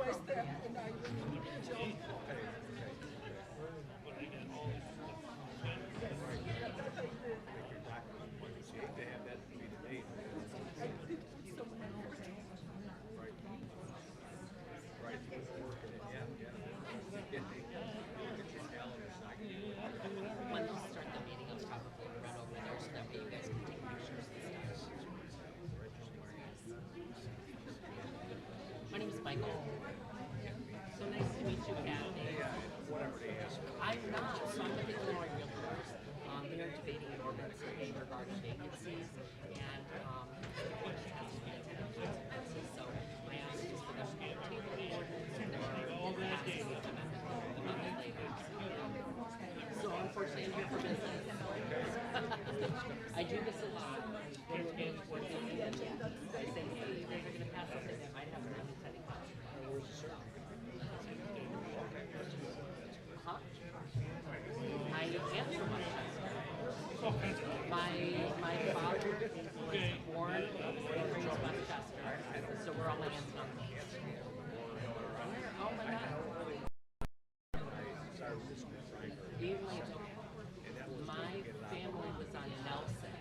realized that, and I really jumped. When you start the meeting, I'll probably run over there so that way you guys can take pictures and stuff. My name is Michael. So nice to meet you, Kathy. I'm not, so I'm with the Illinois Realtors. They're debating an ordinance in regard to vacancies, and which has to be attended consequences. So my ask is for them to table the ordinance, and then we'll pass the amendment later. So unfortunately, I'm here for business. I do this a lot. When we're going to work on it, I say, hey, you guys are going to pass something that might have an unintended consequence. Huh? I am from Westchester. My father was born and raised Westchester, so we're all my aunts and uncles. Oh my God. Evenly, my family was on Nelson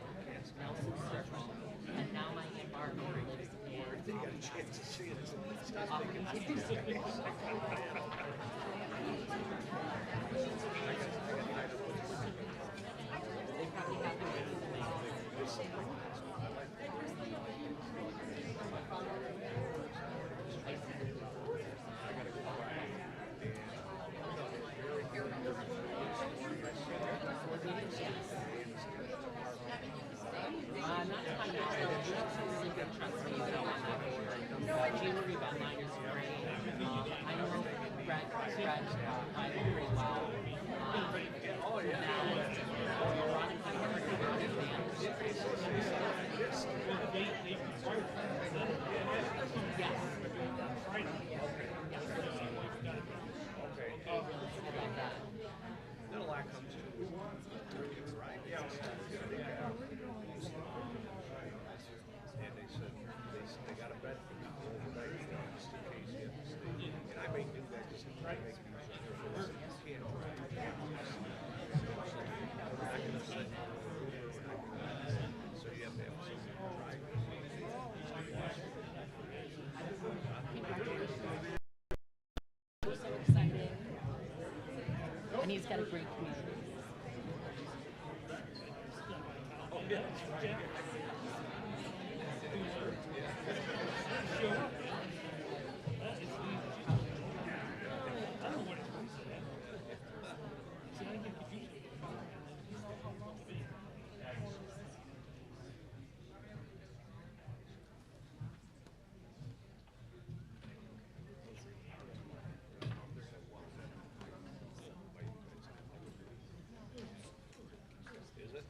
Circle, and now my Aunt Barbara lives in They probably have the way to make not to my knowledge, that's really good trust me, on that board. January about 9 is great. I know Brett, I know pretty well. Veronica, yes. Then a lot comes to right. And they said they got a bed for me overnight just in case you have to stay. And I may do that just to make things easier for us. You can't drive. So you have to have something to drive. We're so excited. And he's got a great community. Oh, yeah. Is it?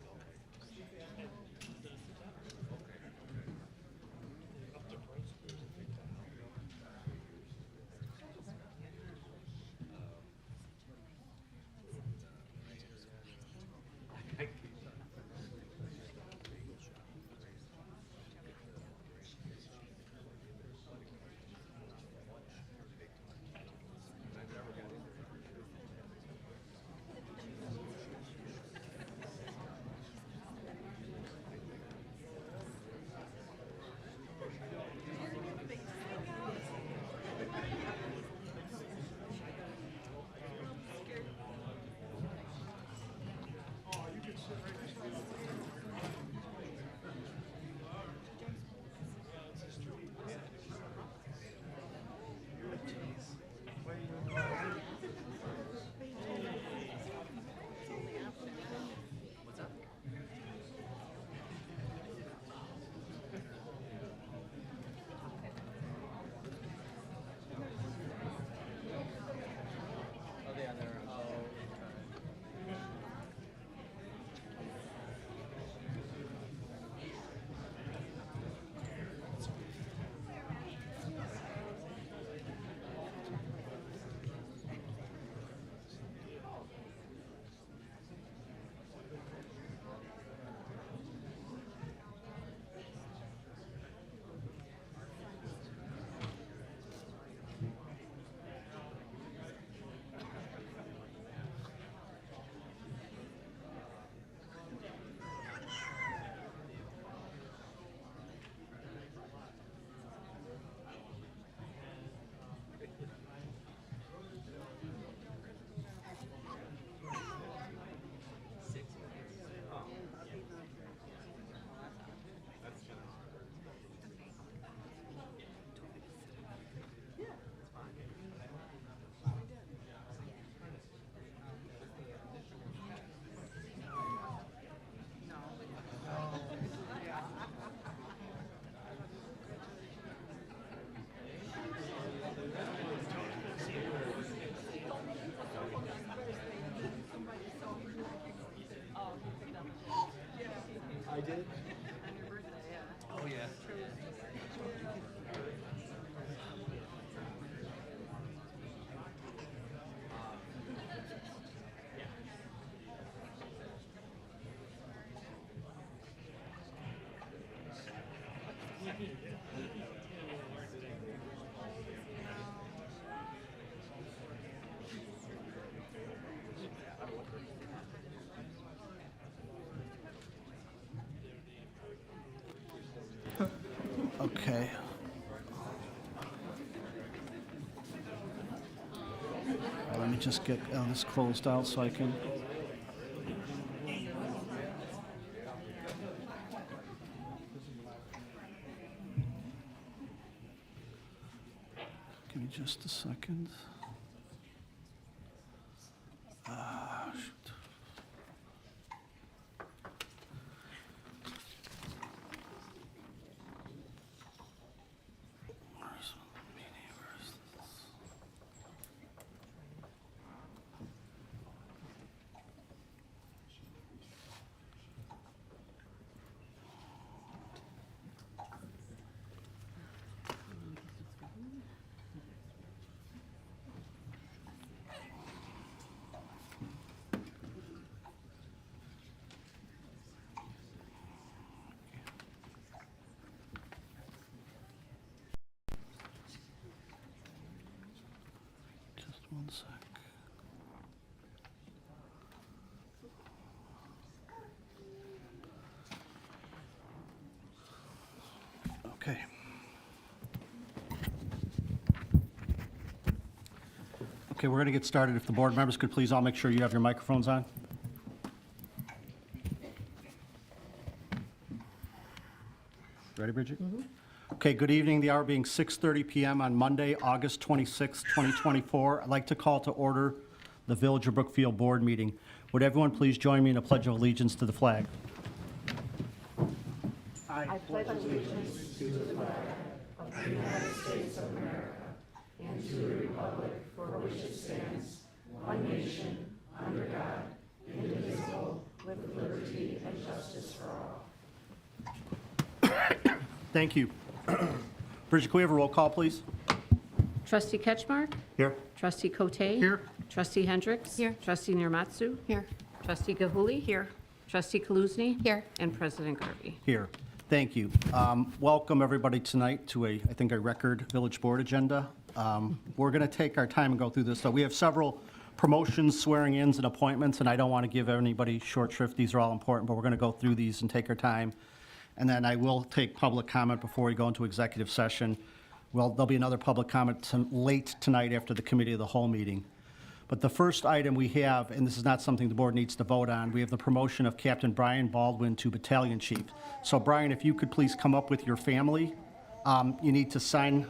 Okay. Let me just get this closed out so I can. Give me just a second. Shoot. Where's the meeting? Where's this? Just one sec. Okay. Okay, we're going to get started. If the board members could please all make sure you have your microphones on. Ready, Bridget? Okay, good evening. The hour being 6:30 p.m. on Monday, August 26, 2024. I'd like to call to order the Village of Brookfield Board meeting. Would everyone please join me in a pledge of allegiance to the flag? I pledge allegiance to the flag of the United States of America and to the republic for which it stands, one nation, under God, indivisible, with liberty and justice for all. Thank you. Bridget, can we have a roll call, please? Trustee Ketchmark? Here. Trustee Cote? Here. Trustee Hendricks? Here. Trustee Niramatsu? Here. Trustee Gahuli? Here. Trustee Kaluzny? Here. And President Garvey. Here. Thank you. Welcome, everybody, tonight to I think, a record village board agenda. We're going to take our time and go through this. So we have several promotions, swearing-ins, and appointments, and I don't want to give anybody short shrift. These are all important, but we're going to go through these and take our time. And then I will take public comment before we go into executive session. Well, there'll be another public comment late tonight after the committee of the whole meeting. But the first item we have, and this is not something the board needs to vote on, we have the promotion of Captain Brian Baldwin to Battalion Chief. So Brian, if you could please come up with your family. You need to sign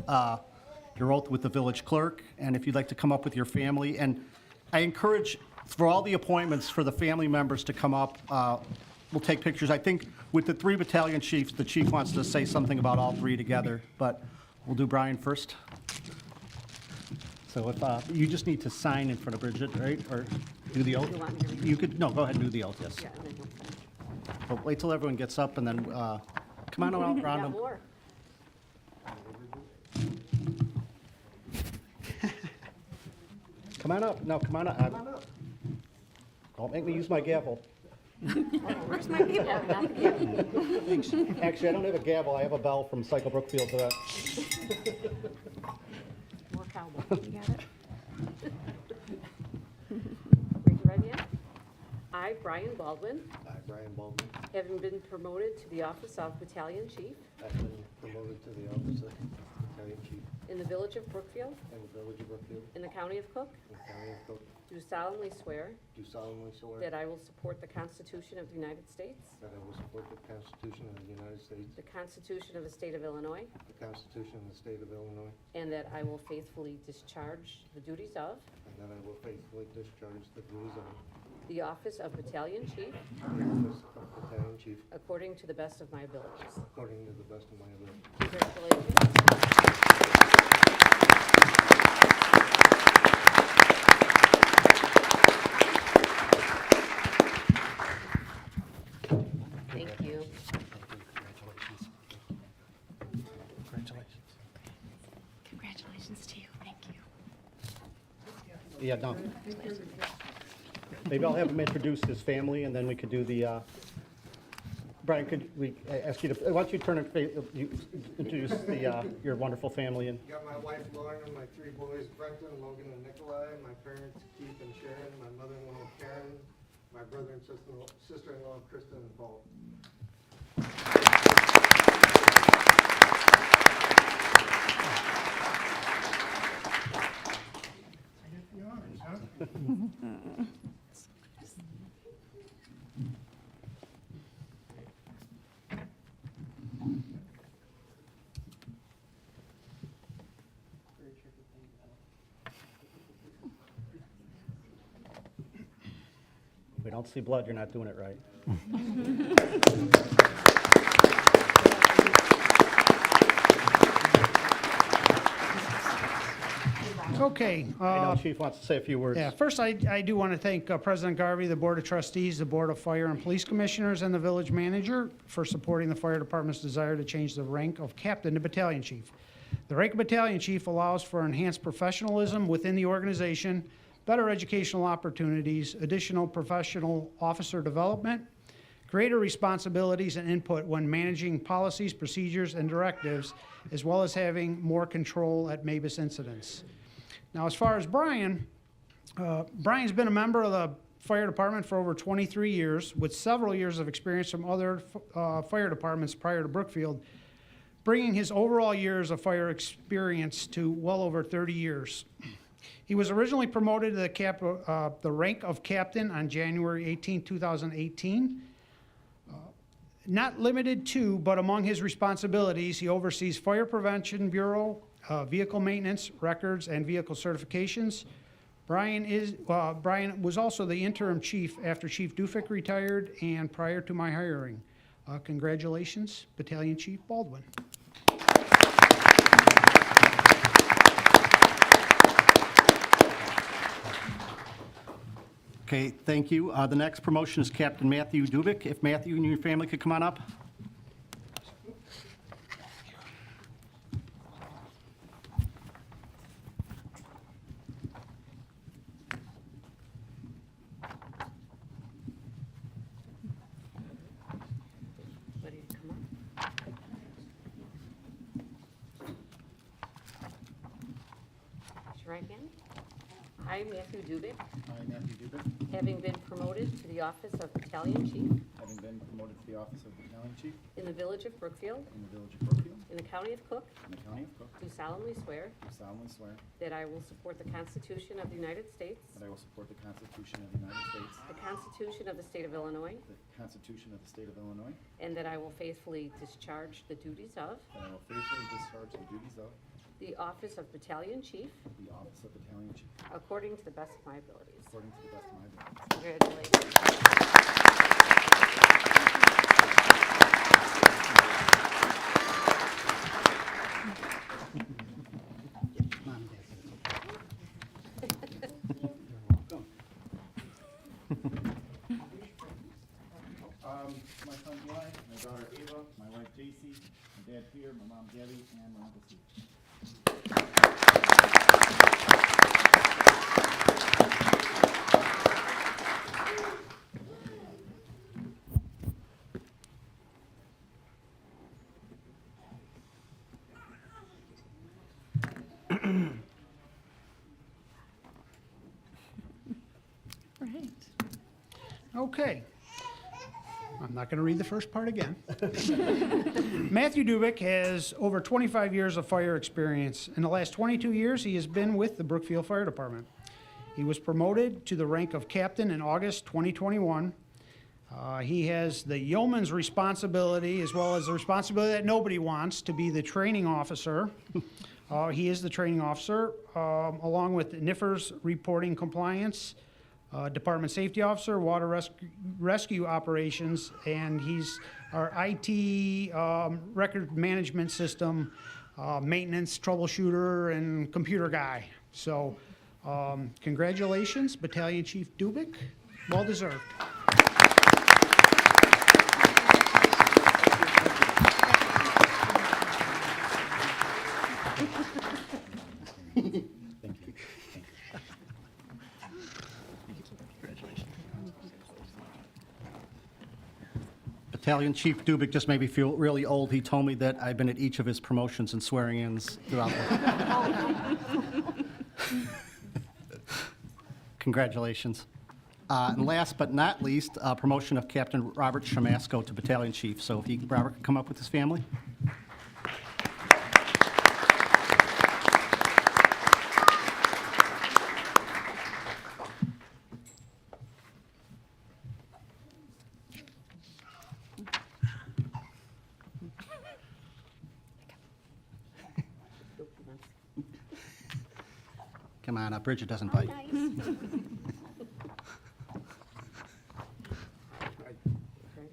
your oath with the village clerk, and if you'd like to come up with your family. And I encourage, for all the appointments, for the family members to come up. We'll take pictures. I think with the 3 battalion chiefs, the chief wants to say something about all 3 together, but we'll do Brian first. So if you just need to sign in front of Bridget, right? Or do the oath? You want me to read You could, no, go ahead and do the oath, yes. Yeah, and then he'll finish. But wait till everyone gets up and then, come on around Got them. more. Come on up. No, come on up. Don't make me use my gavel. Where's my people? Yeah, not the gavel. Actually, I don't have a gavel. I have a bell from Cycle Brookfield to that. More cowboy. You got it? Raise your right hand. I, Brian Baldwin, I, Brian Baldwin, having been promoted to the office of Battalion Chief have been promoted to the office of Battalion Chief in the Village of Brookfield, in the Village of Brookfield, in the County of Cook, in the County of Cook, do solemnly swear do solemnly swear that I will support the Constitution of the United States, that I will support the Constitution of the United States, the Constitution of the State of Illinois, the Constitution of the State of Illinois, and that I will faithfully discharge the duties of and that I will faithfully discharge the duties of the office of Battalion Chief the office of Battalion Chief according to the best of my abilities. according to the best of my ability. Congratulations. Thank you. Congratulations. Congratulations to you. Thank you. Yeah, no. Maybe I'll have him introduce his family, and then we could do the, Brian, could we ask you to, why don't you turn and you introduce the, your wonderful family and. Got my wife Lauren and my 3 boys, Brenton, Logan, and Nikolai, my parents Keith and Sharon, my mother-in-law Karen, my brother and sister-in-law Kristen and Paul. If we don't see blood, you're not doing it right. Okay. I know Chief wants to say a few words. Yeah, first I do want to thank President Garvey, the Board of Trustees, the Board of Fire and Police Commissioners, and the Village Manager for supporting the Fire Department's desire to change the rank of Captain to Battalion Chief. The rank of Battalion Chief allows for enhanced professionalism within the organization, better educational opportunities, additional professional officer development, greater responsibilities and input when managing policies, procedures, and directives, as well as having more control at MABUS incidents. Now, as far as Brian, Brian's been a member of the fire department for over 23 years, with several years of experience from other fire departments prior to Brookfield, bringing his overall years of fire experience to well over 30 years. He was originally promoted to the rank of captain on January 18, 2018. Not limited to, but among his responsibilities, he oversees Fire Prevention Bureau, vehicle maintenance, records, and vehicle certifications. Brian was also the interim chief after Chief Dubik retired and prior to my hiring. Congratulations, Battalion Chief Baldwin. Okay, thank you. The next promotion is Captain Matthew Dubik. If Matthew and your family could come on up. Ready to come up? Raise your right hand. I, Matthew Dubik, I, Matthew Dubik, having been promoted to the office of Battalion Chief having been promoted to the office of Battalion Chief in the village of Brookfield, in the village of Brookfield, in the county of Cook, in the county of Cook, do solemnly swear do solemnly swear that I will support the Constitution of the United States, that I will support the Constitution of the United States, the Constitution of the State of Illinois, the Constitution of the State of Illinois, and that I will faithfully discharge the duties of that I will faithfully discharge the duties of the office of Battalion Chief the office of Battalion Chief according to the best of my abilities. according to the best of my ability. Congratulations. My son Eli, my daughter Ava, my wife J.C., my dad Peter, my mom Debbie, and my uncle Steve. Right. Okay. I'm not going to read the first part again. Matthew Dubik has over 25 years of fire experience. In the last 22 years, he has been with the Brookfield Fire Department. He was promoted to the rank of captain in August 2021. He has the yeoman's responsibility, as well as the responsibility that nobody wants, to be the training officer. He is the training officer, along with NIFR's reporting compliance, Department Safety Officer, Water Rescue Operations, and he's our IT record management system, maintenance troubleshooter, and computer guy. So congratulations, Battalion Chief Dubik. Well deserved. Battalion Chief Dubik just made me feel really old. He told me that I've been at each of his promotions and swearing-ins throughout the... Congratulations. And last but not least, promotion of Captain Robert Shamasko to Battalion Chief. So if Robert could come up with his family. Come on up, Bridget doesn't bite. Nice. Right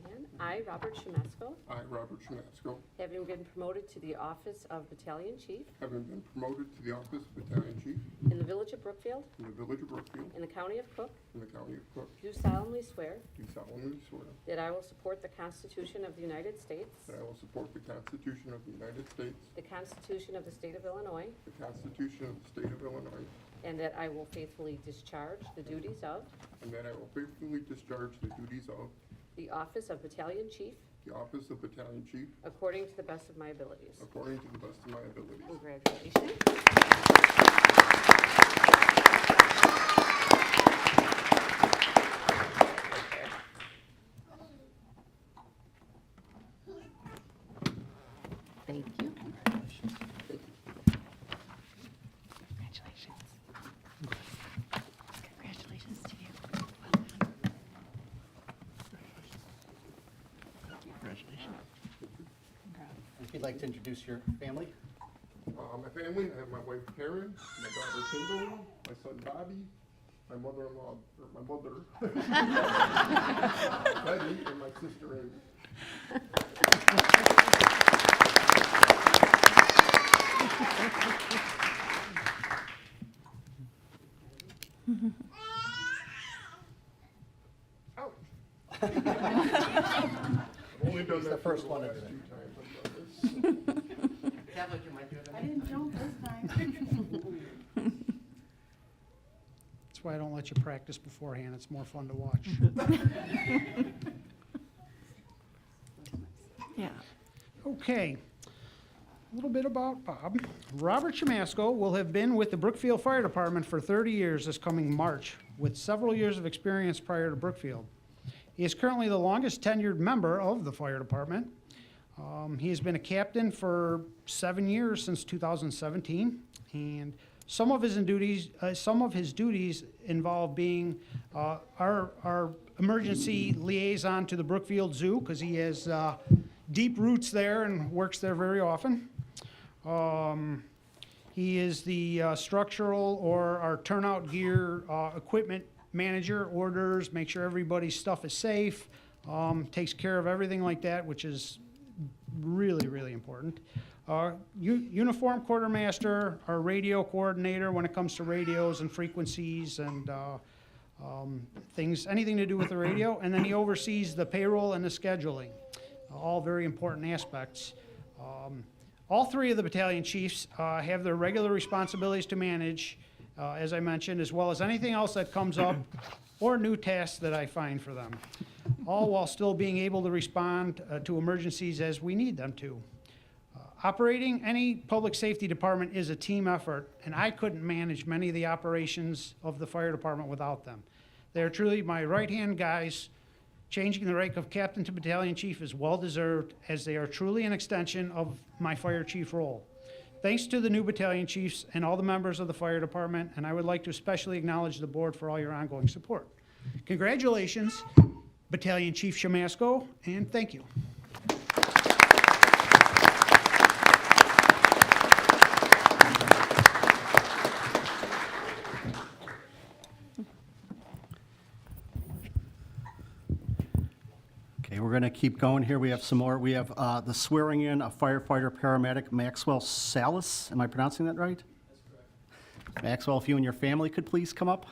hand. I, Robert Shamasko, I, Robert Shamasko, having been promoted to the office of Battalion Chief having been promoted to the office of Battalion Chief in the village of Brookfield, in the village of Brookfield, in the county of Cook, in the county of Cook, do solemnly swear do solemnly swear that I will support the Constitution of the United States, that I will support the Constitution of the United States, the Constitution of the State of Illinois, the Constitution of the State of Illinois, and that I will faithfully discharge the duties of and that I will faithfully discharge the duties of the office of Battalion Chief the office of Battalion Chief according to the best of my abilities. according to the best of my abilities. Congratulations. Thank you. Congratulations. Congratulations to you. If you'd like to introduce your family. My family, I have my wife Karen, my daughter Kimberly, my son Bobby, my mother-in-law, or my mother, Betty, and my sister Amy. Ouch. I've only done He's the that first for one to last do it. 2 times I've done this. Tablet, you might do it. I didn't jump this time. That's why I don't let you practice beforehand. It's more fun to watch. Yeah. Okay. A little bit about Bob. Robert Shamasko will have been with the Brookfield Fire Department for 30 years this coming March, with several years of experience prior to Brookfield. He is currently the longest tenured member of the fire department. He has been a captain for 7 years since 2017, and some of his duties involve being our emergency liaison to the Brookfield Zoo, because he has deep roots there and works there very often. He is the structural or our turnout gear equipment manager, orders, make sure everybody's stuff is safe, takes care of everything like that, which is really, really important. Uniform quartermaster, our radio coordinator when it comes to radios and frequencies and things, anything to do with the radio, and then he oversees the payroll and the scheduling, all very important aspects. All 3 of the battalion chiefs have their regular responsibilities to manage, as I mentioned, as well as anything else that comes up or new tasks that I find for them, all while still being able to respond to emergencies as we need them to. Operating any public safety department is a team effort, and I couldn't manage many of the operations of the fire department without them. They're truly my right-hand guys. Changing the rank of captain to battalion chief is well-deserved, as they are truly an extension of my fire chief role. Thanks to the new battalion chiefs and all the members of the fire department, and I would like to especially acknowledge the board for all your ongoing support. Congratulations, Battalion Chief Shamasko, and thank you. Okay, we're going to keep going here. We have some more. We have the swearing in of firefighter paramedic Maxwell Salus. Am I pronouncing that right? That's correct. Maxwell, if you and your family could please come up.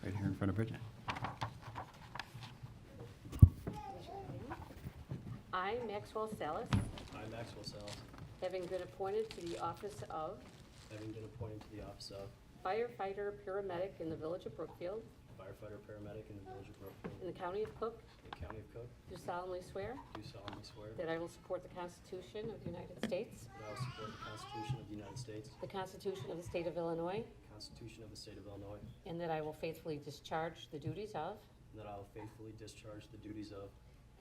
Right here in front of Bridget. I, Maxwell Salus, I, Maxwell Salus, having been appointed to the office of having been appointed to the office of Firefighter Paramedic in the village of Brookfield, Firefighter Paramedic in the village of Brookfield, in the county of Cook, in the county of Cook, do solemnly swear do solemnly swear that I will support the Constitution of the United States, that I will support the Constitution of the United States, the Constitution of the State of Illinois, the Constitution of the State of Illinois, and that I will faithfully discharge the duties of and that I will faithfully discharge the duties of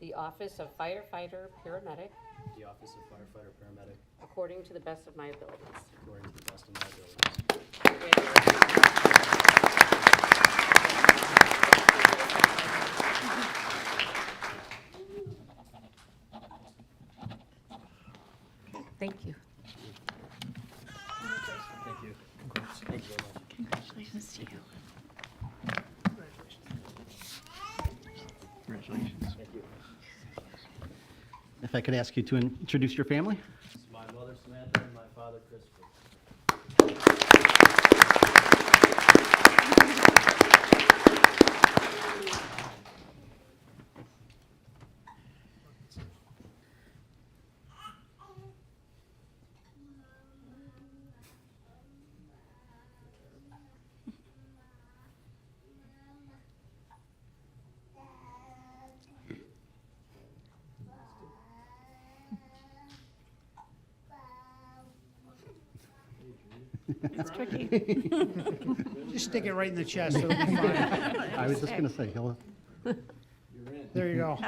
the office of Firefighter Paramedic the office of Firefighter Paramedic according to the best of my abilities. according to the best of my abilities. Thank you. Thank you. Congrats. Thank you very much. Congratulations to you. Congratulations. Thank you. If I could ask you to introduce your family? This is my mother Samantha and my father Christopher. It's tricky. Just stick it right in the chest, it'll be fine. I was just gonna say, he'll, There you go.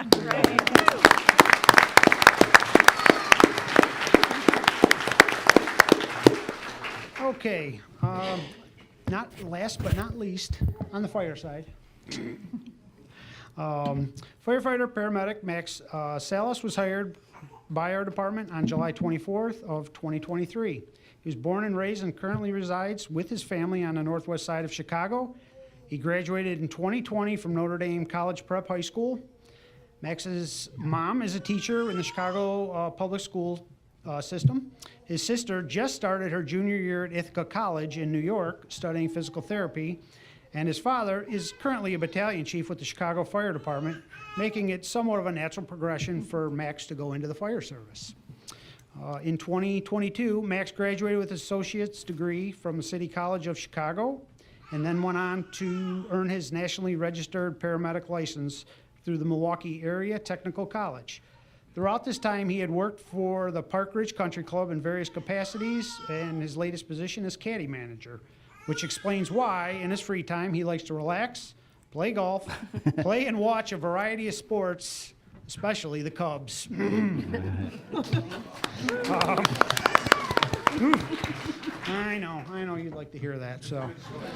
Okay, not last but not least, on the fire side. Firefighter paramedic Max Salus was hired by our department on July 24th of 2023. He was born and raised and currently resides with his family on the northwest side of Chicago. He graduated in 2020 from Notre Dame College Prep High School. Max's mom is a teacher in the Chicago public school system. His sister just started her junior year at Ithaca College in New York studying physical therapy. And his father is currently a battalion chief with the Chicago Fire Department, making it somewhat of a natural progression for Max to go into the fire service. In 2022, Max graduated with his associate's degree from the City College of Chicago and then went on to earn his nationally registered paramedic license through the Milwaukee Area Technical College. Throughout this time, he had worked for the Park Ridge Country Club in various capacities, and his latest position is caddy manager, which explains why, in his free time, he likes to relax, play golf, play and watch a variety of sports, especially the Cubs. I know you'd like to hear that, so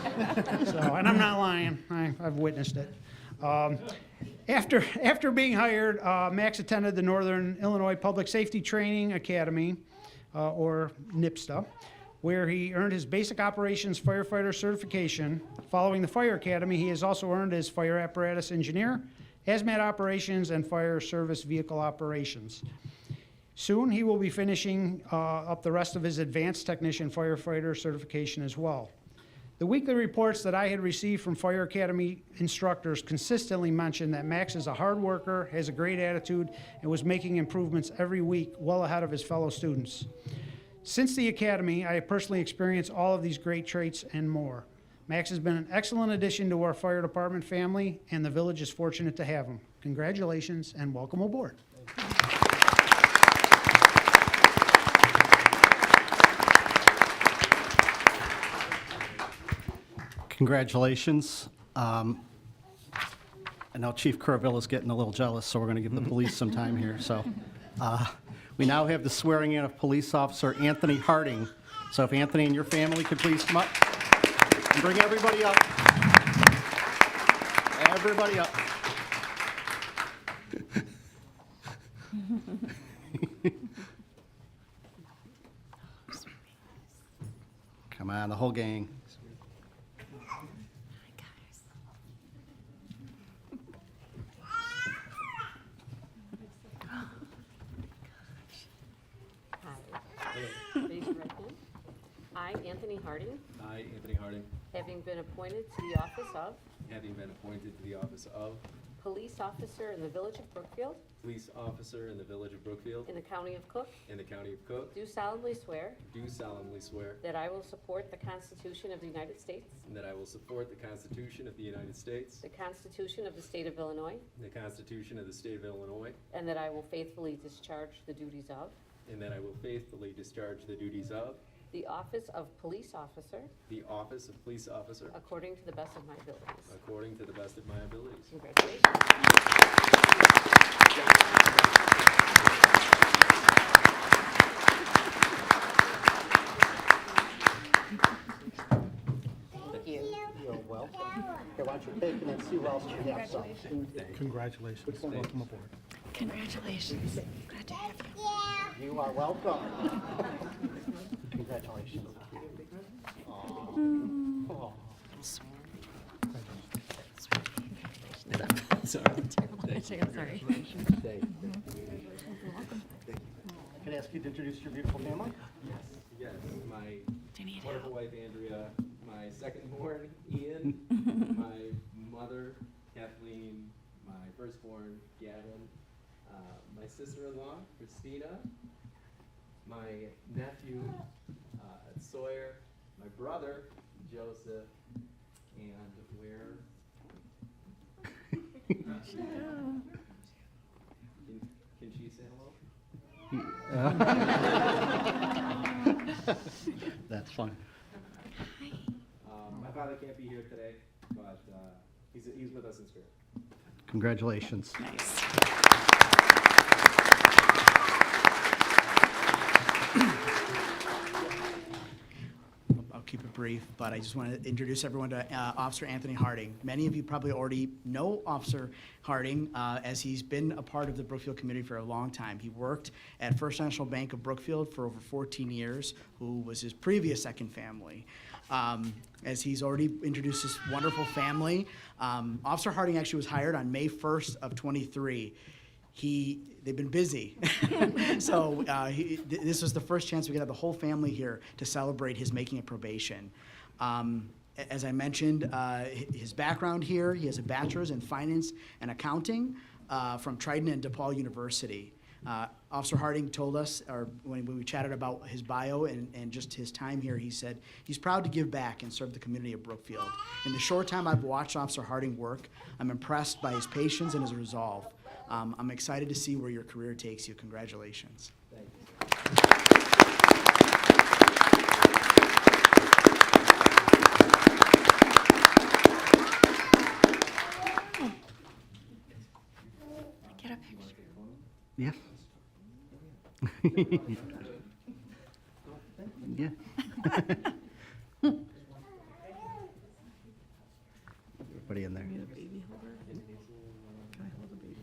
and I'm not lying, I've witnessed it. After being hired, Max attended the Northern Illinois Public Safety Training Academy, or NIPSTA, where he earned his basic operations firefighter certification. Following the fire academy, he has also earned his fire apparatus engineer, hazmat operations, and fire service vehicle operations. Soon, he will be finishing up the rest of his advanced technician firefighter certification as well. The weekly reports that I had received from Fire Academy instructors consistently mentioned that Max is a hard worker, has a great attitude, and was making improvements every week well ahead of his fellow students. Since the academy, I have personally experienced all of these great traits and more. Max has been an excellent addition to our fire department family, and the village is fortunate to have him. Congratulations and welcome aboard. Congratulations. I know Chief Curville is getting a little jealous, so we're going to give the police some time here. So we now have the swearing in of Police Officer Anthony Harding. So if Anthony and your family could please come up and bring everybody up. Everybody up. Come on, the whole gang. Raise your right hand. I, Anthony Harding, I, Anthony Harding, having been appointed to the office of having been appointed to the office of Police Officer in the Village of Brookfield, Police Officer in the Village of Brookfield, in the County of Cook, in the County of Cook, do solemnly swear do solemnly swear that I will support the Constitution of the United States, that I will support the Constitution of the United States, the Constitution of the State of Illinois, the Constitution of the State of Illinois, and that I will faithfully discharge the duties of and that I will faithfully discharge the duties of the office of Police Officer the office of Police Officer according to the best of my abilities. according to the best of my abilities. Congratulations. Thank you. You're welcome. Here, why don't you take and then see who else you have. So. Congratulations. Welcome aboard. Congratulations. Glad Glad to have you. You are welcome. Congratulations. Aw. Sorry. I'm sorry. Can I ask you to introduce your beautiful family? Yes, my Do you need wonderful wife Andrea, my second-born Ian, my mother Kathleen, my firstborn Gavin, my sister-in-law Christina, my nephew Sawyer, my brother Joseph, and where? Can she say hello? That's fun. My father can't be here today, but he's with us in spirit. Congratulations. Nice. I'll keep it brief, but I just want to introduce everyone to Officer Anthony Harding. Many of you probably already know Officer Harding as he's been a part of the Brookfield community for a long time. He worked at First National Bank of Brookfield for over 14 years, who was his previous second family. As he's already introduced his wonderful family, Officer Harding actually was hired on May 1st of 23. They've been busy. So this was the first chance we could have the whole family here to celebrate his making of probation. As I mentioned, his background here, he has a bachelor's in finance and accounting from Trident and DePaul University. Officer Harding told us, or when we chatted about his bio and just his time here, he said he's proud to give back and serve the community of Brookfield. In the short time I've watched Officer Harding work, I'm impressed by his patience and his resolve. I'm excited to see where your career takes you. Congratulations. Thank you. Get a picture. Yeah. Yeah. Everybody in there. Baby holder. Can I hold a baby?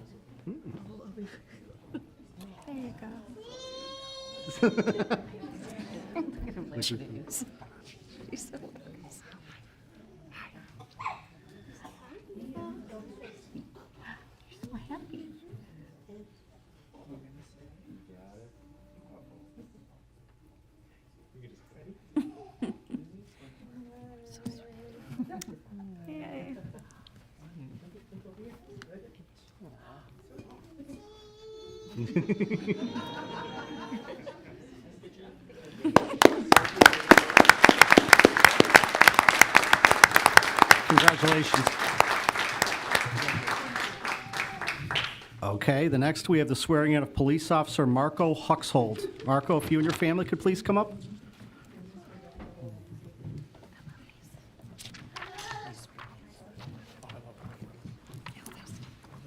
I'll hold a baby. There you go. Look at him like this. She's so nice. You're so happy. So sweet. Yay. Congratulations. Okay, the next we have the swearing in of Police Officer Marco Huxhold. Marco, if you and your family could please come up.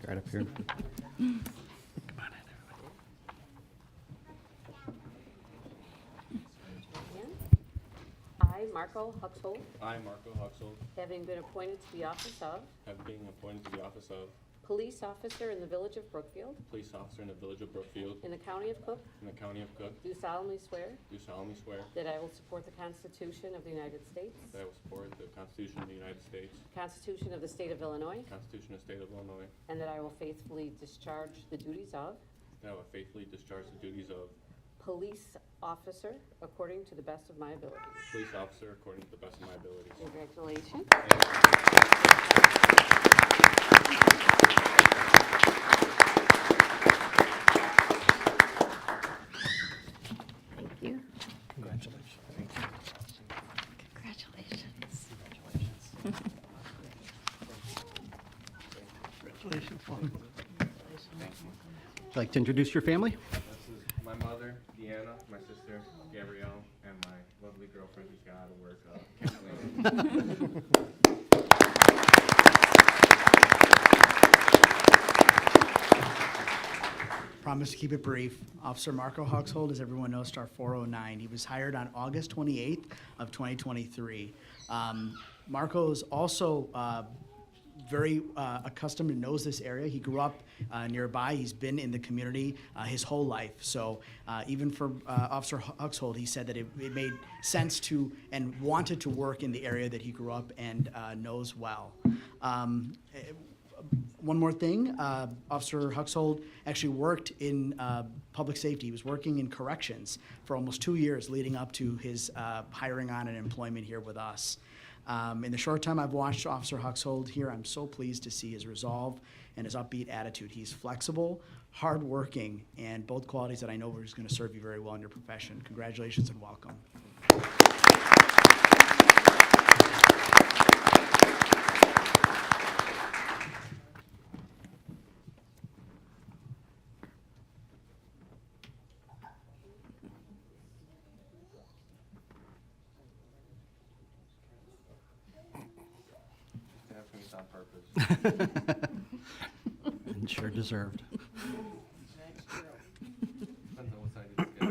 Right up here. I, Marco Huxhold, I, Marco Huxhold, having been appointed to the office of have been appointed to the office of Police Officer in the Village of Brookfield, Police Officer in the Village of Brookfield, in the County of Cook, in the County of Cook, do solemnly swear do solemnly swear that I will support the Constitution of the United States, that I will support the Constitution of the United States, Constitution of the State of Illinois, Constitution of the State of Illinois, and that I will faithfully discharge the duties of that I will faithfully discharge the duties of Police Officer according to the best of my abilities. police officer according to the best of my abilities. Congratulations. Thank you. Congratulations. Congratulations. Congratulations. Would you like to introduce your family? This is my mother, Deanna, my sister, Gabrielle, and my lovely girlfriend who's got out of work, Kathleen. Promise to keep it brief. Officer Marco Huxhold, as everyone knows, Star 409. He was hired on August 28th of 2023. Marco is also very accustomed and knows this area. He grew up nearby. He's been in the community his whole life. So even for Officer Huxhold, he said that it made sense to and wanted to work in the area that he grew up and knows well. One more thing, Officer Huxhold actually worked in public safety. He was working in corrections for almost 2 years leading up to his hiring on and employment here with us. In the short time I've watched Officer Huxhold here, I'm so pleased to see his resolve and his upbeat attitude. He's flexible, hardworking, and both qualities that I know are just going to serve you very well in your profession. Congratulations and welcome. On purpose. And sure deserved. Depends on what side you look at.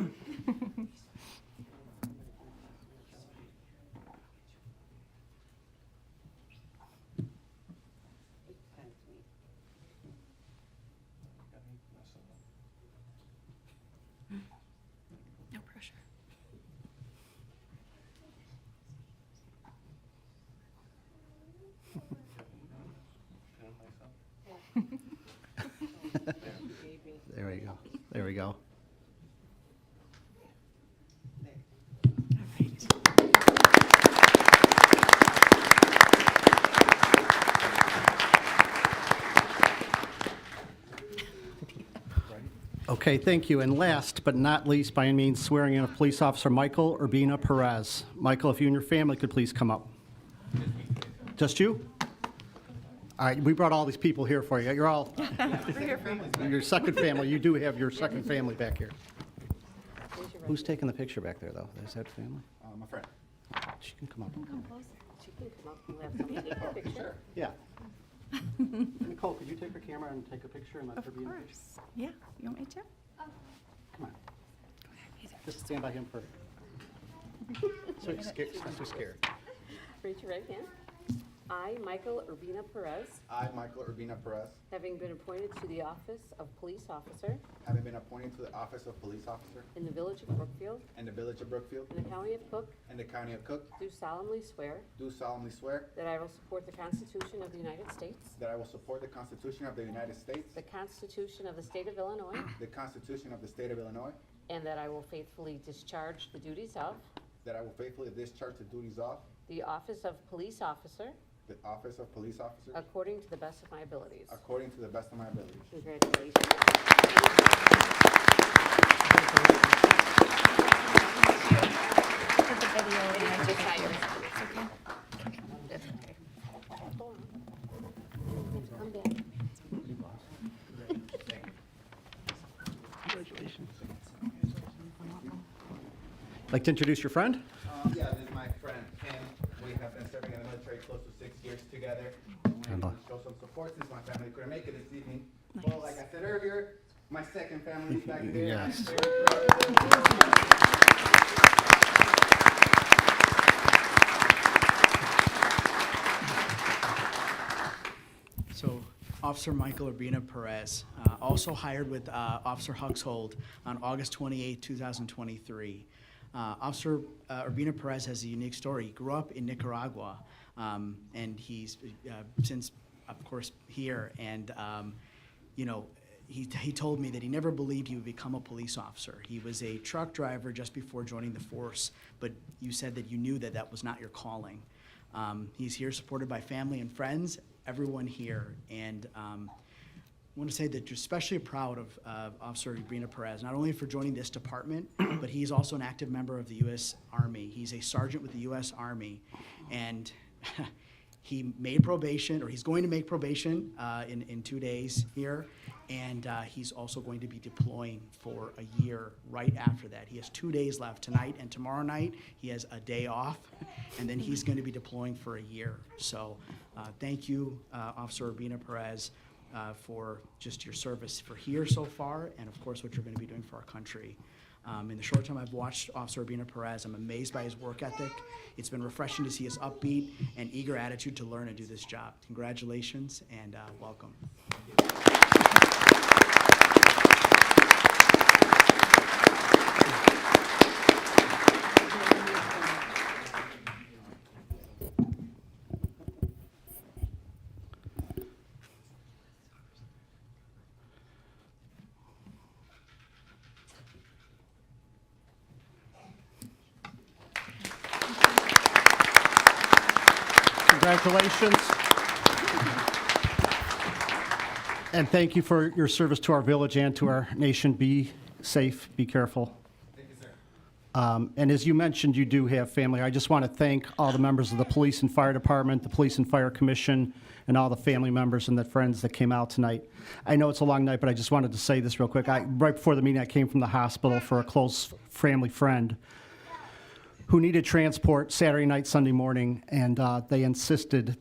No pressure. There we go. There we go. Okay, thank you. And last but not least, by any means, swearing in of Police Officer Michael Urbina-Perez. Michael, if you and your family could please come up. Just you? All right, we brought all these people here for you. You're all, your second family. You do have your second family back here. Who's taking the picture back there, though? Is that family? My friend. She can come up. Come closer. She can come up and have somebody take a picture. Yeah. Nicole, could you take her camera and take a picture and let her be in the picture? Yeah, you want me to? Come on. Just stand by him for. So not too scared. Raise your right hand. I, Michael Urbina-Perez, I, Michael Urbina-Perez, having been appointed to the office of police officer having been appointed to the office of police officer in the village of Brookfield, in the village of Brookfield, in the county of Cook, in the county of Cook, do solemnly swear do solemnly swear that I will support the Constitution of the United States, that I will support the Constitution of the United States, the Constitution of the State of Illinois, the Constitution of the State of Illinois, and that I will faithfully discharge the duties of that I will faithfully discharge the duties of the office of police officer the office of police officer according to the best of my abilities. according to the best of my abilities. Congratulations. Put the video and I just got yours. It's okay. It's okay. Come back. Congratulations. Like to introduce your friend? Yeah, this is my friend Kim. We have been serving in the military close to 6 years together. I wanted to show some support since my family couldn't make it this evening. Well, like I said earlier, my second family is back there. Yes. So Officer Michael Urbina-Perez, also hired with Officer Huxhold on August 28, 2023. Officer Urbina-Perez has a unique story. He grew up in Nicaragua, and he's since, of course, here. And, you know, he told me that he never believed he would become a police officer. He was a truck driver just before joining the force, but you said that you knew that that was not your calling. He's here supported by family and friends, everyone here. And I want to say that you're especially proud of Officer Urbina-Perez, not only for joining this department, but he's also an active member of the U.S. Army. He's a sergeant with the U.S. Army, and he made probation, or he's going to make probation in 2 days here, and he's also going to be deploying for a year right after that. He has 2 days left, tonight and tomorrow night. He has a day off, and then he's going to be deploying for a year. So thank you, Officer Urbina-Perez. for just your service for here so far, and of course, what you're going to be doing for our country. In the short time I've watched Officer Urbina-Perez, I'm amazed by his work ethic. It's been refreshing to see his upbeat and eager attitude to learn and do this job. Congratulations and welcome. Congratulations. And thank you for your service to our village and to our nation. Be safe, be careful. Thank you, sir. And as you mentioned, you do have family. I just want to thank all the members of the Police and Fire Department, the Police and Fire Commission, and all the family members and the friends that came out tonight. I know it's a long night, but I just wanted to say this real quick. Right before the meeting, I came from the hospital for a close family friend who needed transport Saturday night, Sunday morning, and they insisted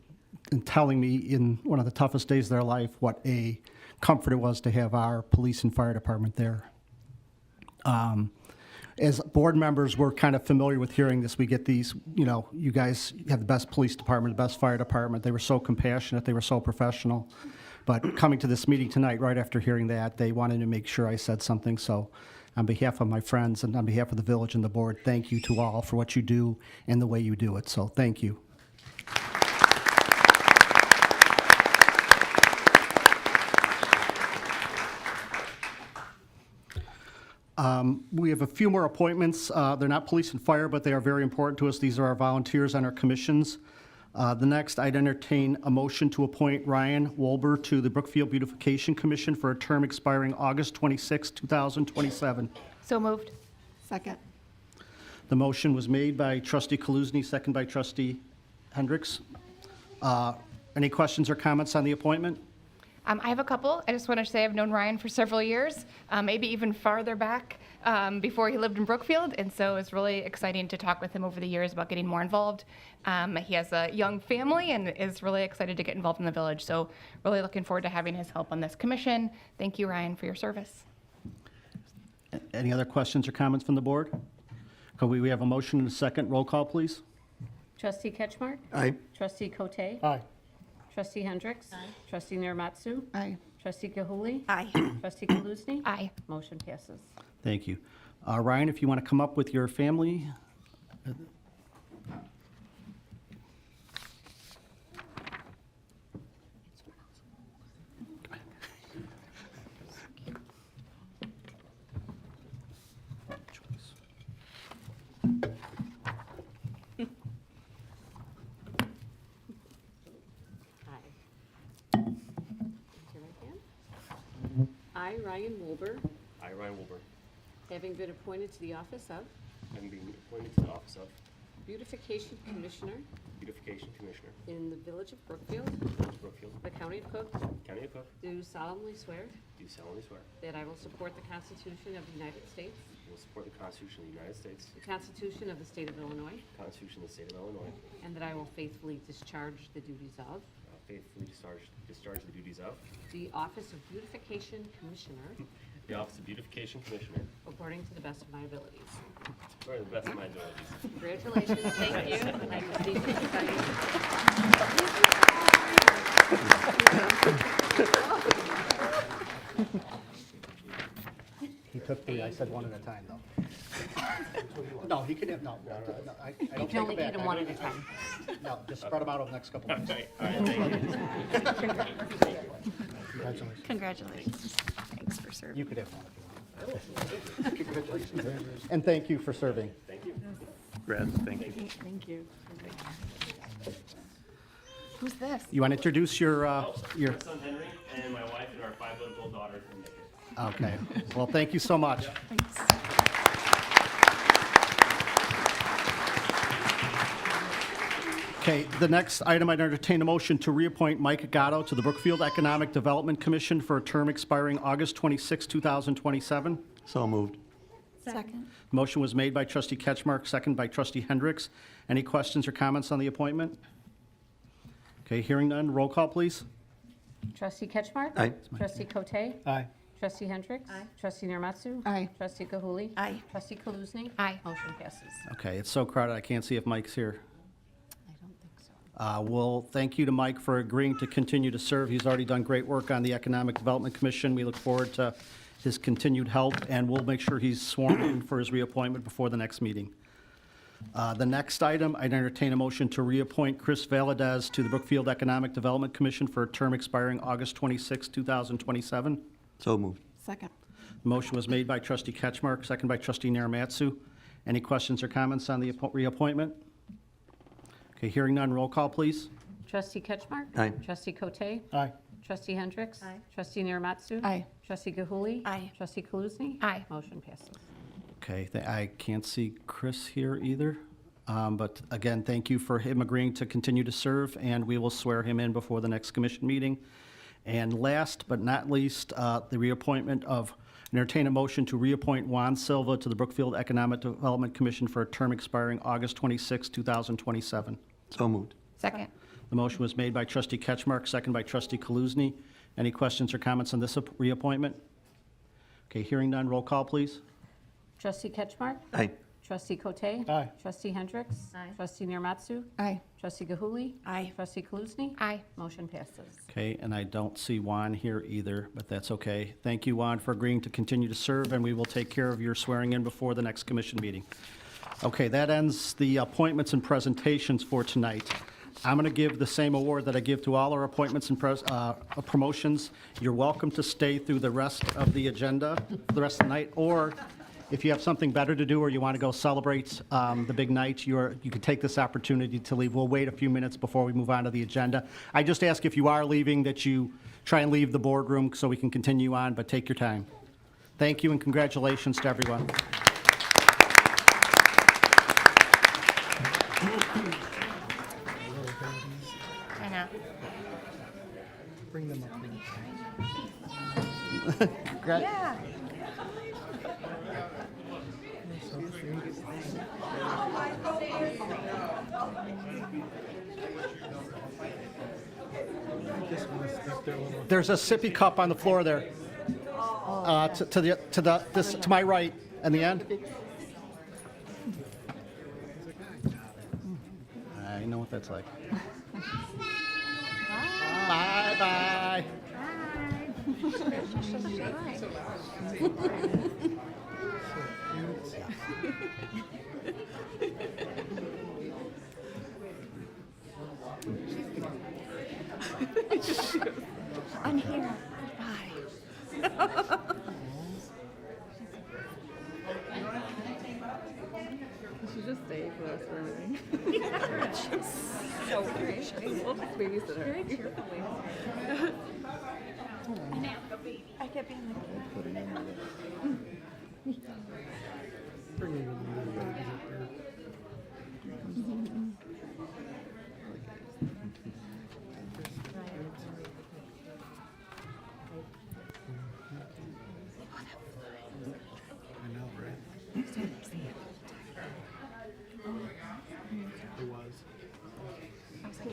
in telling me in one of the toughest days of their life what a comfort it was to have our police and fire department there. As board members, we're kind of familiar with hearing this. We get these, you guys have the best police department, the best fire department. They were so compassionate, they were so professional. But coming to this meeting tonight, right after hearing that, they wanted to make sure I said something. So on behalf of my friends and on behalf of the village and the board, thank you to all for what you do and the way you do it. So thank you. We have a few more appointments. They're not police and fire, but they are very important to us. These are our volunteers on our commissions. The next, I'd entertain a motion to appoint Ryan Wolber to the Brookfield Beautification Commission for a term expiring August 26, 2027. So moved. Second. The motion was made by Trustee Kaluzny, second by Trustee Hendricks. Any questions or comments on the appointment? I have a couple. I just want to say I've known Ryan for several years, maybe even farther back before he lived in Brookfield, and so it's really exciting to talk with him over the years about getting more involved. He has a young family and is really excited to get involved in the village, so really looking forward to having his help on this commission. Thank you, Ryan, for your service. Any other questions or comments from the board? Could we have a motion and a second? Roll call, please. Trustee Ketchmark? Aye. Trustee Cote? Aye. Trustee Hendricks? Aye. Trustee Niramatsu? Aye. Trustee Gahuli? Aye. Trustee Kaluzny? Aye. Motion passes. Thank you. Ryan, if you want to come up with your family. I, Ryan Wolber, I, Ryan Wolber, having been appointed to the office of am being appointed to the office of Beautification Commissioner Beautification Commissioner in the Village of Brookfield, in Brookfield, the County of Cook, County of Cook, do solemnly swear do solemnly swear that I will support the Constitution of the United States, will support the Constitution of the United States, the Constitution of the State of Illinois, the Constitution of the State of Illinois, and that I will faithfully discharge the duties of faithfully discharge the duties of the Office of Beautification Commissioner the Office of Beautification Commissioner according to the best of my abilities. or the best of my abilities. Congratulations. Thank you. I'm Steve Excited. He took three. I said one at a time, though. No, he can have, no. I You don't can only take it eat them back. one at a time. No, just spread them out over the next couple of days. All right, thank you. Congratulations. Congratulations. Thanks for serving. You could have one if you want. Congratulations. And thank you for serving. Thank you. Thank you. Who's this? You want to introduce your, My son Henry and my wife and our 5-month-old daughter. Okay. Well, thank you so much. Okay, the next item, I'd entertain a motion to reappoint Mike Gatto to the Brookfield Economic Development Commission for a term expiring August 26, 2027. So moved. Second. Motion was made by Trustee Ketchmark, second by Trustee Hendricks. Any questions or comments on the appointment? Okay, hearing none, roll call, please. Trustee Ketchmark? Aye. Trustee Cote? Aye. Trustee Hendricks? Aye. Trustee Narmatsu? Aye. Trustee Gahuli? Aye. Trustee Kaluzny? Aye. Motion passes. Okay, it's so crowded, I can't see if Mike's here. I don't think so. Well, thank you to Mike for agreeing to continue to serve. He's already done great work on the Economic Development Commission. We look forward to his continued help, and we'll make sure he's sworn in for his reappointment before the next meeting. The next item, I'd entertain a motion to reappoint Chris Valadez to the Brookfield Economic Development Commission for a term expiring August 26, 2027. So moved. Second. The motion was made by trustee Ketchmark, second by trustee Naramatsu. Any questions or comments on the reappointment? Okay, hearing none, roll call, please. Trustee Ketchmark? Aye. Trustee Cote? Aye. Trustee Hendricks? Aye. Trustee Narmatsu? Aye. Trustee Gahuli? Aye. Trustee Kaluzny? Aye. Motion passes. Okay, I can't see Chris here either. But again, thank you for him agreeing to continue to serve, and we will swear him in before the next commission meeting. And last but not least, the reappointment of, entertain a motion to reappoint Juan Silva to the Brookfield Economic Development Commission for a term expiring August 26, 2027. So moved. Second. The motion was made by trustee Ketchmark, second by trustee Kaluzny. Any questions or comments on this reappointment? Okay, hearing none, roll call, please. Trustee Ketchmark? Aye. Trustee Cote? Aye. Trustee Hendricks? Aye. Trustee Narmatsu? Aye. Trustee Gahuli? Aye. Trustee Kaluzny? Aye. Motion passes. Okay, and I don't see Juan here either, but that's okay. Thank you, Juan, for agreeing to continue to serve, and we will take care of your swearing in before the next commission meeting. Okay, that ends the appointments and presentations for tonight. I'm going to give the same award that I give to all our appointments and promotions. You're welcome to stay through the rest of the agenda, the rest of the night, or if you have something better to do or you want to go celebrate the big night, you can take this opportunity to leave. We'll wait a few minutes before we move on to the agenda. I just ask if you are leaving that you try and leave the boardroom so we can continue on, but take your time. Thank you and congratulations to everyone. I know. Bring them up. Yeah. There's a sippy cup on the floor there. To my right, in the end. I know what that's like. Bye-bye. I'm here. Bye. She just stayed for us for everything. So gracious. We'll just babysit her. Very cheerfully. I kept being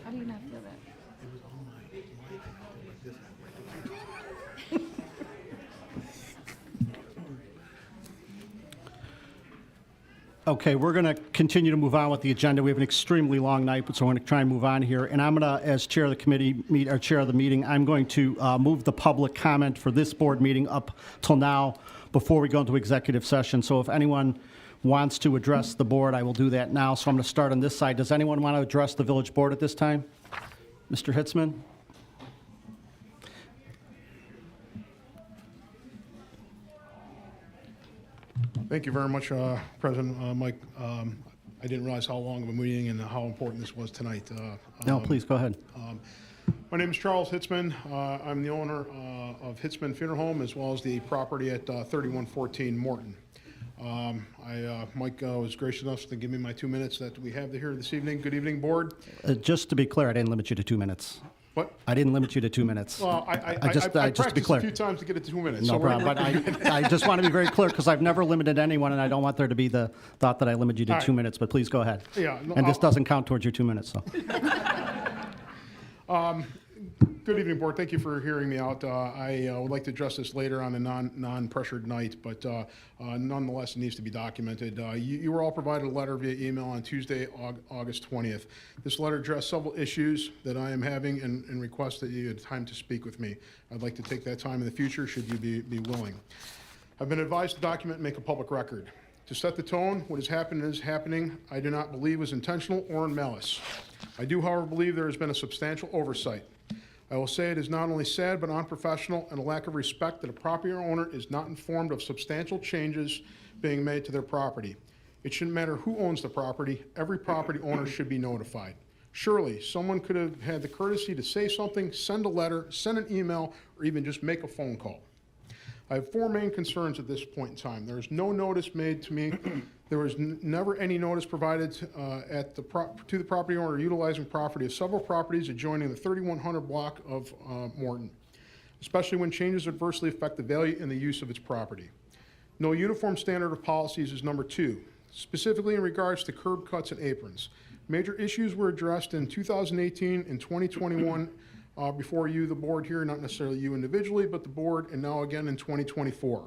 How do you not feel that? Okay, we're going to continue to move on with the agenda. We have an extremely long night, so we're going to try and move on here. And I'm going to, as chair of the committee, or chair of the meeting, I'm going to move the public comment for this board meeting up till now before we go into executive session. So if anyone wants to address the board, I will do that now. So I'm going to start on this side. Does anyone want to address the village board at this time? Mr. Hitzman? Thank you very much, President Mike. I didn't realize how long of a meeting and how important this was tonight. No, please, go ahead. My name is Charles Hitzman. I'm the owner of Hitzman Funeral Home as well as the property at 3114 Morton. Mike was gracious enough to give me my 2 minutes that we have here this evening. Good evening, board. Just to be clear, I didn't limit you to 2 minutes. What? I didn't limit you to 2 minutes. Well, I just to be practiced clear. a few times to get it to 2 minutes. No so we're- problem, but I just want to be very clear because I've never limited anyone, and I don't want there to be the thought that I limited you to All right. 2 minutes, but please go ahead. Yeah, no, And this I'll- doesn't count towards your 2 minutes, so. Good evening, Board. Thank you for hearing me out. I would like to address this later on a non-pressured night, but nonetheless, it needs to be documented. You were all provided a letter via email on Tuesday, August 20th. This letter addressed several issues that I am having and request that you had time to speak with me. I'd like to take that time in the future, should you be willing. I've been advised to document and make a public record. To set the tone, what has happened is happening, I do not believe was intentional or in malice. I do, however, believe there has been a substantial oversight. I will say it is not only sad but unprofessional and a lack of respect that a property owner is not informed of substantial changes being made to their property. It shouldn't matter who owns the property, every property owner should be notified. Surely, someone could have had the courtesy to say something, send a letter, send an email, or even just make a phone call. I have four main concerns at this point in time. There is no notice made to me. There was never any notice provided to the property owner utilizing property of several properties adjoining the 3100 block of Morton, especially when changes adversely affect the value and the use of its property. No uniform standard of policies is number two, specifically in regards to curb cuts and aprons. Major issues were addressed in 2018 and 2021 before you, the board here, not necessarily you individually, but the board, and now again in 2024.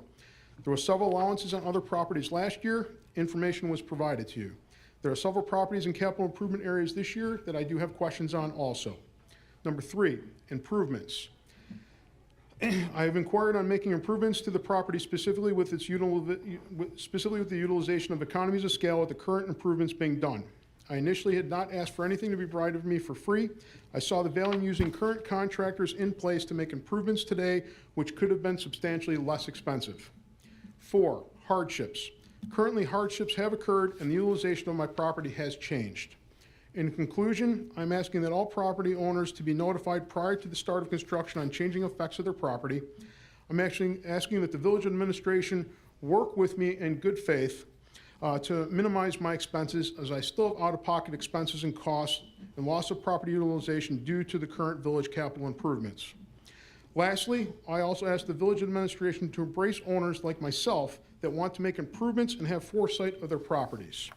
There were several allowances on other properties last year. Information was provided to you. There are several properties in capital improvement areas this year that I do have questions on also. Number three, improvements. I have inquired on making improvements to the property specifically with the utilization of economies of scale with the current improvements being done. I initially had not asked for anything to be provided to me for free. I saw the value in using current contractors in place to make improvements today, which could have been substantially less expensive. 4, hardships. Currently, hardships have occurred and the utilization of my property has changed. In conclusion, I'm asking that all property owners to be notified prior to the start of construction on changing effects of their property. I'm actually asking that the village administration work with me in good faith to minimize my expenses, as I still have out-of-pocket expenses and costs and loss of property utilization due to the current village capital improvements. Lastly, I also ask the village administration to embrace owners like myself that want to make improvements and have foresight of their properties.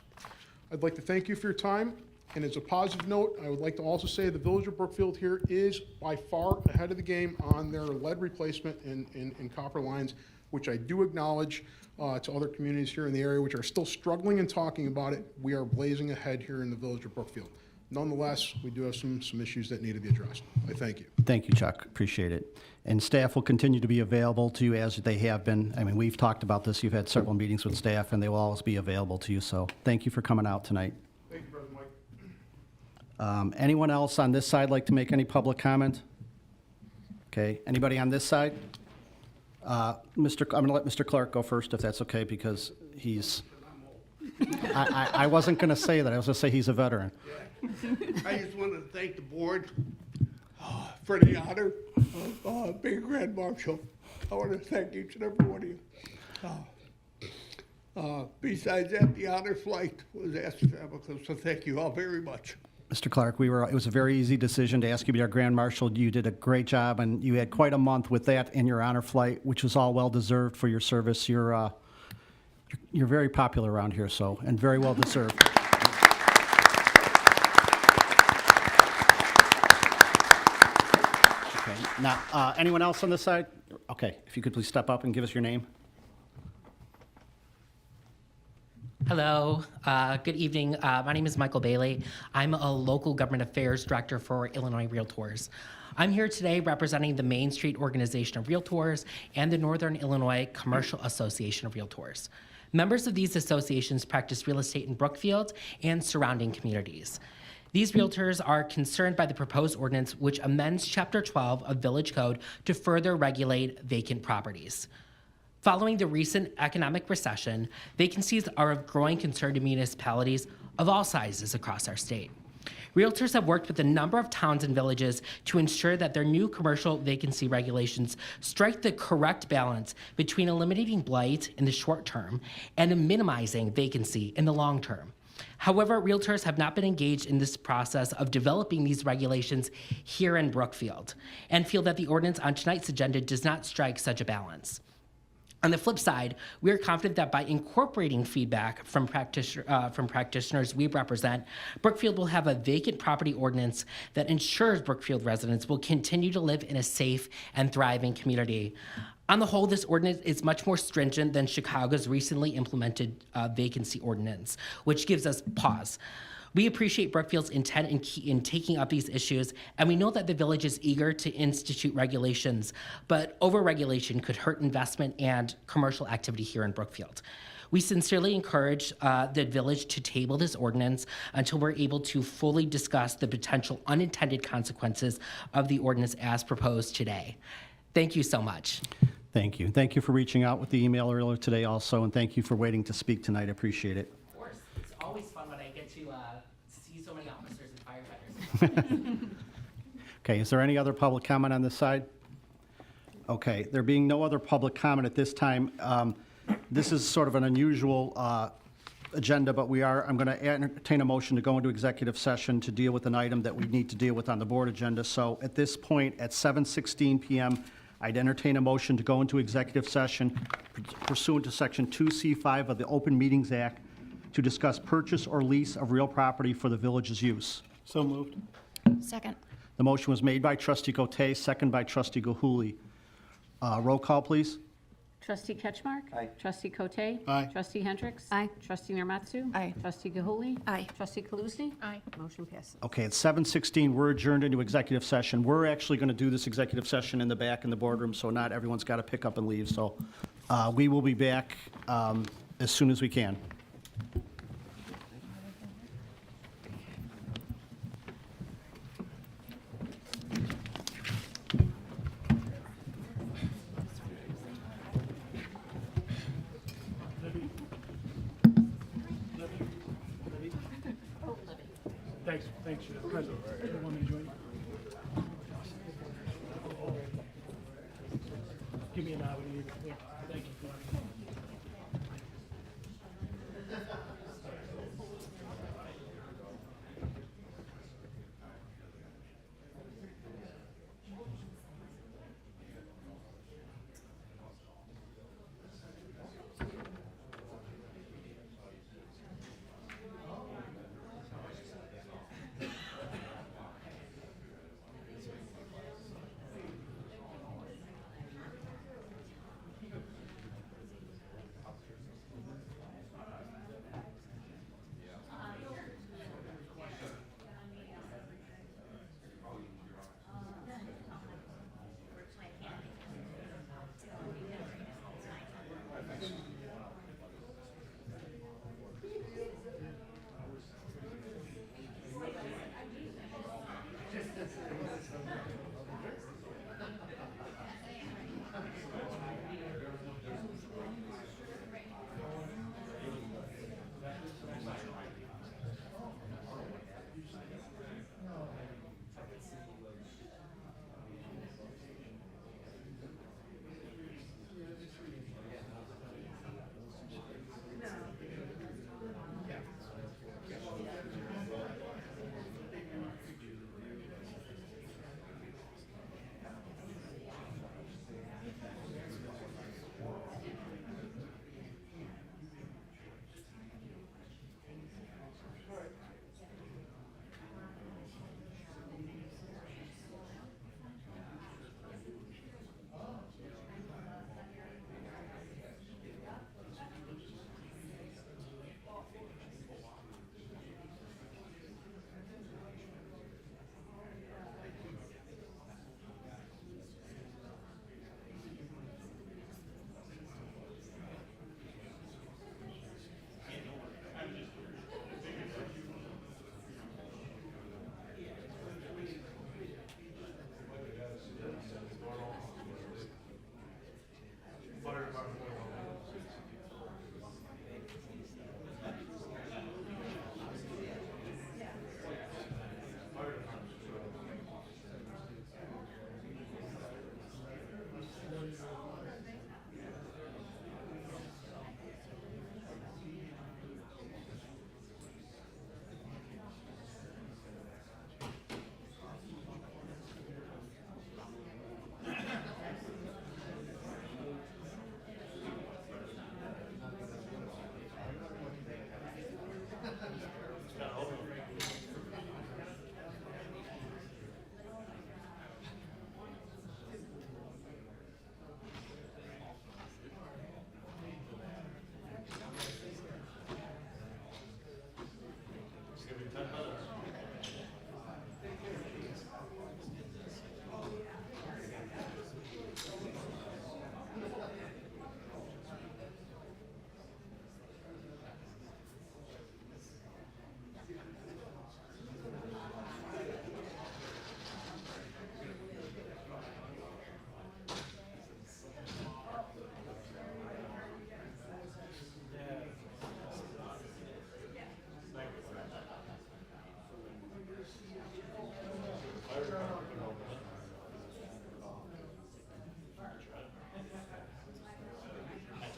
I'd like to thank you for your time, and as a positive note, I would like to also say the village of Brookfield here is by far ahead of the game on their lead replacement and copper lines, which I do acknowledge to other communities here in the area which are still struggling and talking about it. We are blazing ahead here in the village of Brookfield. Nonetheless, we do have some issues that need to be addressed. I thank you. Thank you, Chuck. Appreciate it. And staff will continue to be available to you as they have been. I mean, we've talked about this. You've had several meetings with staff, and they will always be available to you. So thank you for coming out tonight. Thank you, President Mike. Anyone else on this side like to make any public comment? Okay. Anybody on this side? I'm going to let Mr. Clark go first, if that's okay, because he's... I wasn't going to say that. I was going to say he's a veteran. I just wanted to thank the board for the honor of being Grand Marshal. I want to thank each and every one of you. Besides that, the honor flight was astronomical, so thank you all very much. Mr. Clark, it was a very easy decision to ask you to be our Grand Marshal. You did a great job, and you had quite a month with that in your honor flight, which was all well-deserved for your service. You're very popular around here, and very well-deserved. Okay. Now, anyone else on this side? Okay, if you could please step up and give us your name. Hello, good evening. My name is Michael Bailey. I'm a local government affairs director for Illinois Realtors. I'm here today representing the Main Street Organization of Realtors and the Northern Illinois Commercial Association of Realtors. Members of these associations practice real estate in Brookfield and surrounding communities. These realtors are concerned by the proposed ordinance which amends Chapter 12 of Village Code to further regulate vacant properties. Following the recent economic recession, vacancies are of growing concern to municipalities of all sizes across our state. Realtors have worked with a number of towns and villages to ensure that their new commercial vacancy regulations strike the correct balance between eliminating blight in the short term and minimizing vacancy in the long term. However, realtors have not been engaged in this process of developing these regulations here in Brookfield and feel that the ordinance on tonight's agenda does not strike such a balance. On the flip side, we are confident that by incorporating feedback from practitioners we represent, Brookfield will have a vacant property ordinance that ensures Brookfield residents will continue to live in a safe and thriving community. On the whole, this ordinance is much more stringent than Chicago's recently implemented vacancy ordinance, which gives us pause. We appreciate Brookfield's intent in taking up these issues, and we know that the village is eager to institute regulations, but over-regulation could hurt investment and commercial activity here in Brookfield. We sincerely encourage the village to table this ordinance until we're able to fully discuss the potential unintended consequences of the ordinance as proposed today. Thank you so much. Thank you. Thank you for reaching out with the email earlier today also, and thank you for waiting to speak tonight. I appreciate it. Of course. It's always fun when I get to see so many officers and firefighters. Okay, is there any other public comment on this side? Okay, there being no other public comment at this time, this is sort of an unusual agenda, but I'm going to entertain a motion to go into executive session to deal with an item that we need to deal with on the board agenda. So at this point, at 7:16 p.m., I'd entertain a motion to go into executive session pursuant to Section 2C5 of the Open Meetings Act to discuss purchase or lease of real property for the village's use. So moved. Second. The motion was made by Trustee Cote, second by Trustee Gahuli. Roll call, please. Trustee Ketchmark? Aye. Trustee Cote? Aye. Trustee Hendricks? Aye. Trustee Narmatsu? Aye. Trustee Gahuli? Aye. Trustee Kaluzny? Aye. Motion passes. Okay, at 7:16, we're adjourned into executive session. We're actually going to do this executive session in the back in the boardroom, so not everyone's got to pick up and leave. So we will be back as soon as we can. Thanks, President. You want me to join you? Give me a nod when you leave. Thank you.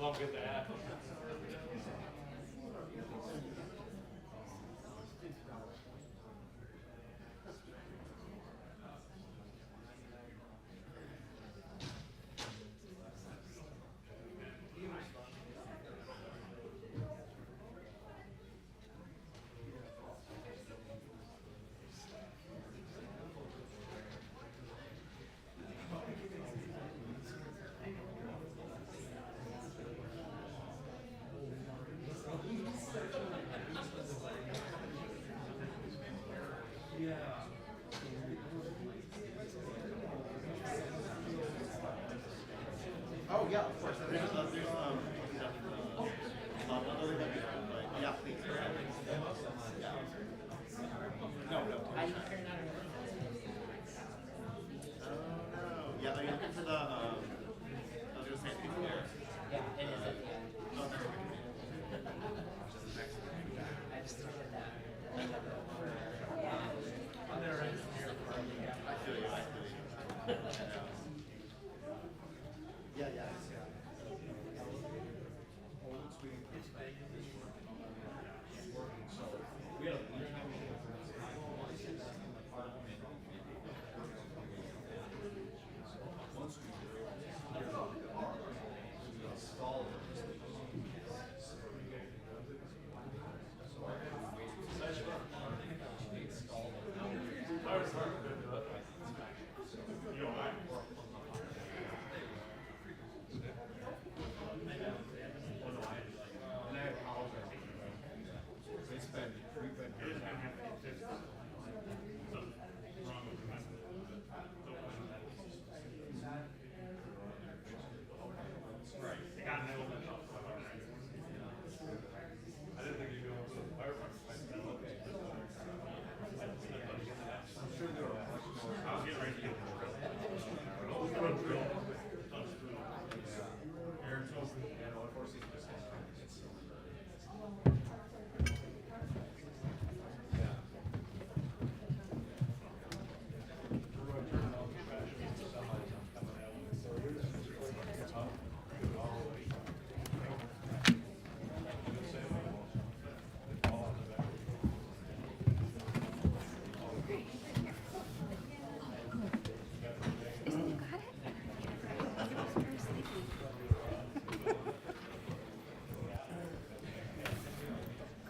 Don't get that. Oh, yeah, of course. There's yeah, please. No. Yeah, are you looking for the, I was gonna say, people there. Yeah, it is at the end. Oh, that's okay. I just did that. I feel you. Yeah.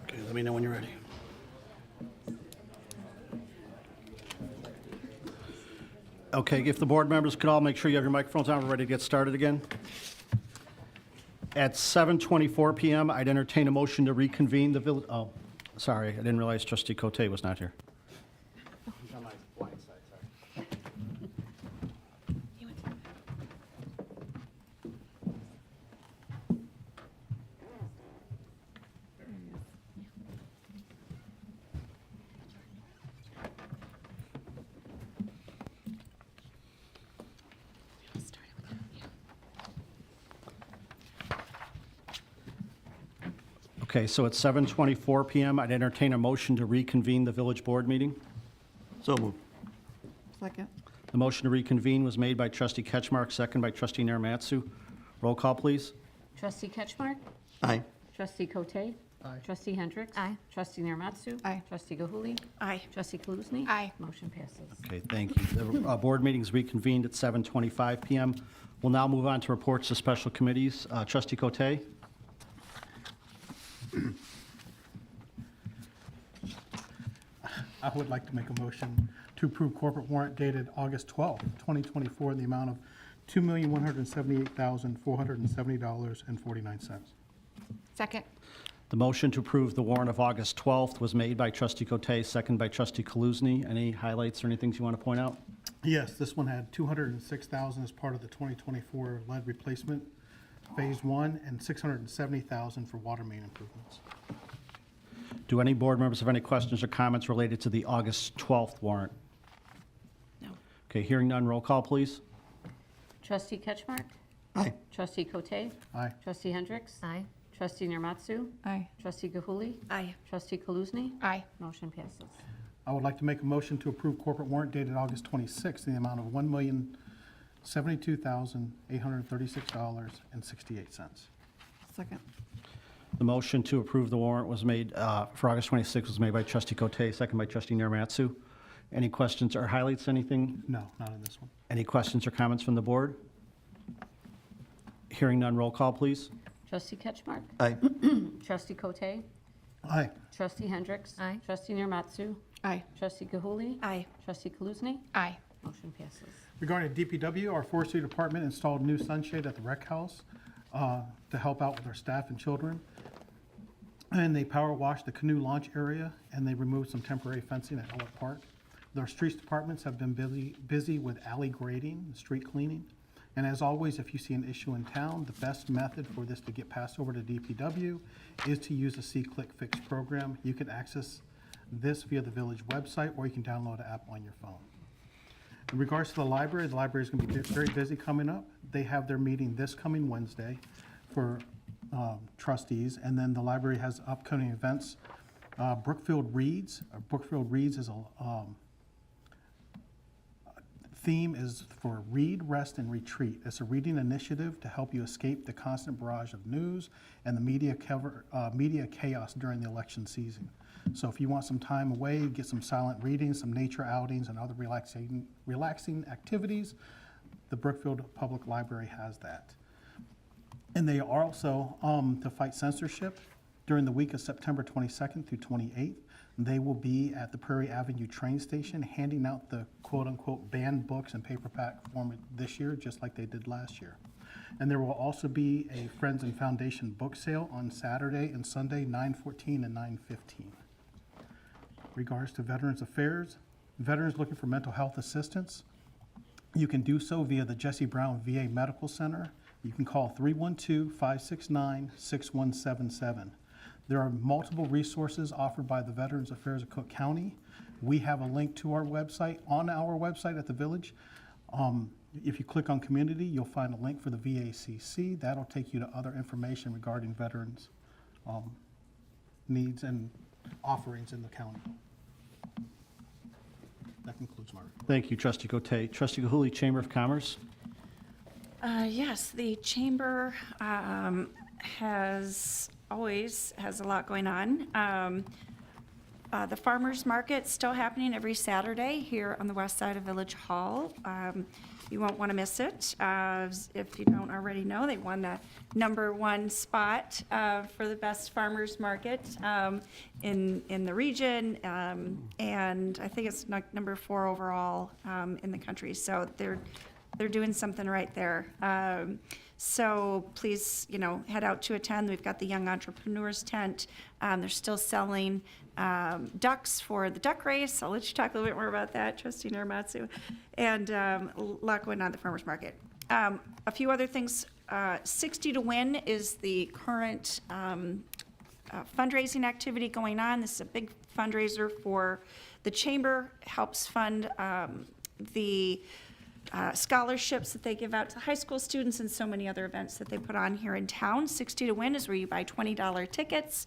Okay, let me know when you're ready. Okay, if the board members could all make sure you have your microphones on, we're ready to get started again. At 7:24 PM, I'd entertain a motion to reconvene the village, oh, sorry, I didn't realize trustee Cote was not here. He's on my blind side, sorry. Okay, so at 7:24 PM, I'd entertain a motion to reconvene the village board meeting. So moved. Second. The motion to reconvene was made by trustee Ketchmark, second by trustee Naramatsu. Roll call, please. Trustee Ketchmark? Aye. Trustee Cote? Aye. Trustee Hendricks? Aye. Trustee Naramatsu? Aye. Trustee Gahuli? Aye. Trustee Kaluzny? Aye. Motion passes. Okay, thank you. The board meeting is reconvened at 7:25 PM. We'll now move on to reports to special committees. Trustee Cote? I would like to make a motion to approve corporate warrant dated August 12th, 2024, in the amount of $2,178,470.49. Second. The motion to approve the warrant of August 12th was made by trustee Cote, second by trustee Kaluzny. Any highlights or anything you want to point out? Yes, this one had $206,000 as part of the 2024 lead replacement, Phase 1, and $670,000 for water main improvements. Do any board members have any questions or comments related to the August 12th warrant? No. Okay, hearing none, roll call, please. Trustee Ketchmark? Aye. Trustee Cote? Aye. Trustee Hendricks? Aye. Trustee Naramatsu? Aye. Trustee Gahuli? Aye. Trustee Kaluzny? Aye. Motion passes. I would like to make a motion to approve corporate warrant dated August 26th in the amount of $1,072,836.68. Second. The motion to approve the warrant was made, for August 26th, was made by trustee Cote, second by trustee Naramatsu. Any questions or highlights, anything? No, not in this one. Any questions or comments from the board? Hearing none, roll call, please. Trustee Ketchmark? Aye. Trustee Cote? Aye. Trustee Hendricks? Aye. Trustee Niramatsu? Aye. Trustee Gahuli? Aye. Trustee Kaluzny? Aye. Motion passes. Regarding DPW, our forestry department installed new sunshade at the rec house to help out with our staff and children. And they power washed the canoe launch area, and they removed some temporary fencing at Ellett Park. Our streets departments have been busy with alley grading, and street cleaning. And as always, if you see an issue in town, the best method for this to get passed over to DPW is to use the See-Click Fix program. You can access this via the village website, or you can download the app on your phone. In regards to the library is going to be very busy coming up. They have their meeting this coming Wednesday for trustees, and then the library has upcoming events. Brookfield Reads. Brookfield Reads is a theme is for Read, Rest, and Retreat. It's a reading initiative to help you escape the constant barrage of news and the media chaos during the election season. So if you want some time away, get some silent reading, some nature outings, and other relaxing activities, the Brookfield Public Library has that. And they are also, to fight censorship, during the week of September 22nd through 28th, they will be at the Prairie Avenue train station handing out the quote-unquote banned books in paperback form this year, just like they did last year. And there will also be a Friends and Foundation book sale on Saturday and Sunday, 9:14 and 9:15. Regards to Veterans Affairs, veterans looking for mental health assistance, you can do so via the Jesse Brown VA Medical Center. You can call 312-569-6177. There are multiple resources offered by the Veterans Affairs of Cook County. We have a link to our website on our website at the village. If you click on community, you'll find a link for the VACC. That'll take you to other information regarding veterans' needs and offerings in the county. That concludes my report. Thank you, trustee Cote. Trustee Gahuli, Chamber of Commerce. Yes, the chamber always has a lot going on. The farmers market's still happening every Saturday here on the west side of Village Hall. You won't want to miss it. If you don't already know, they won the #1 spot for the best farmers market in the region, and I think it's number 4 overall in the country. So they're doing something right there. So please, head out to attend. We've got the Young Entrepreneurs tent. They're still selling ducks for the duck race. I'll let you talk a little bit more about that, Trustee Naramatsu. And a lot going on at the farmers market. A few other things. 60 to Win is the current fundraising activity going on. This is a big fundraiser for the chamber. Helps fund the scholarships that they give out to high school students and so many other events that they put on here in town. 60 to Win is where you buy $20 tickets.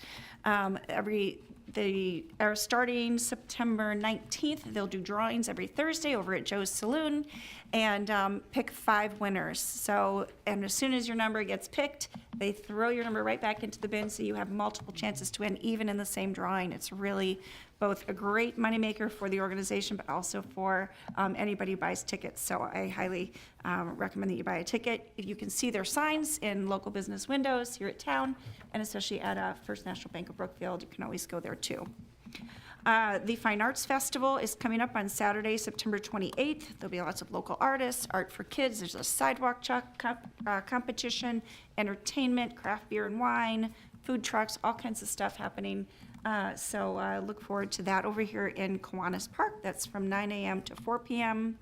They are starting September 19th. They'll do drawings every Thursday over at Joe's Saloon and pick 5 winners. So, and as soon as your number gets picked, they throw your number right back into the bin so you have multiple chances to win even in the same drawing. It's really both a great moneymaker for the organization, but also for anybody who buys tickets. So I highly recommend that you buy a ticket. You can see their signs in local business windows here at town, and especially at First National Bank of Brookfield. You can always go there too. The Fine Arts Festival is coming up on Saturday, September 28th. There'll be lots of local artists, art for kids. There's a sidewalk chalk competition, entertainment, craft beer and wine, food trucks, all kinds of stuff happening. So look forward to that over here in Kiwanis Park. That's from 9 a.m. to 4 p.m.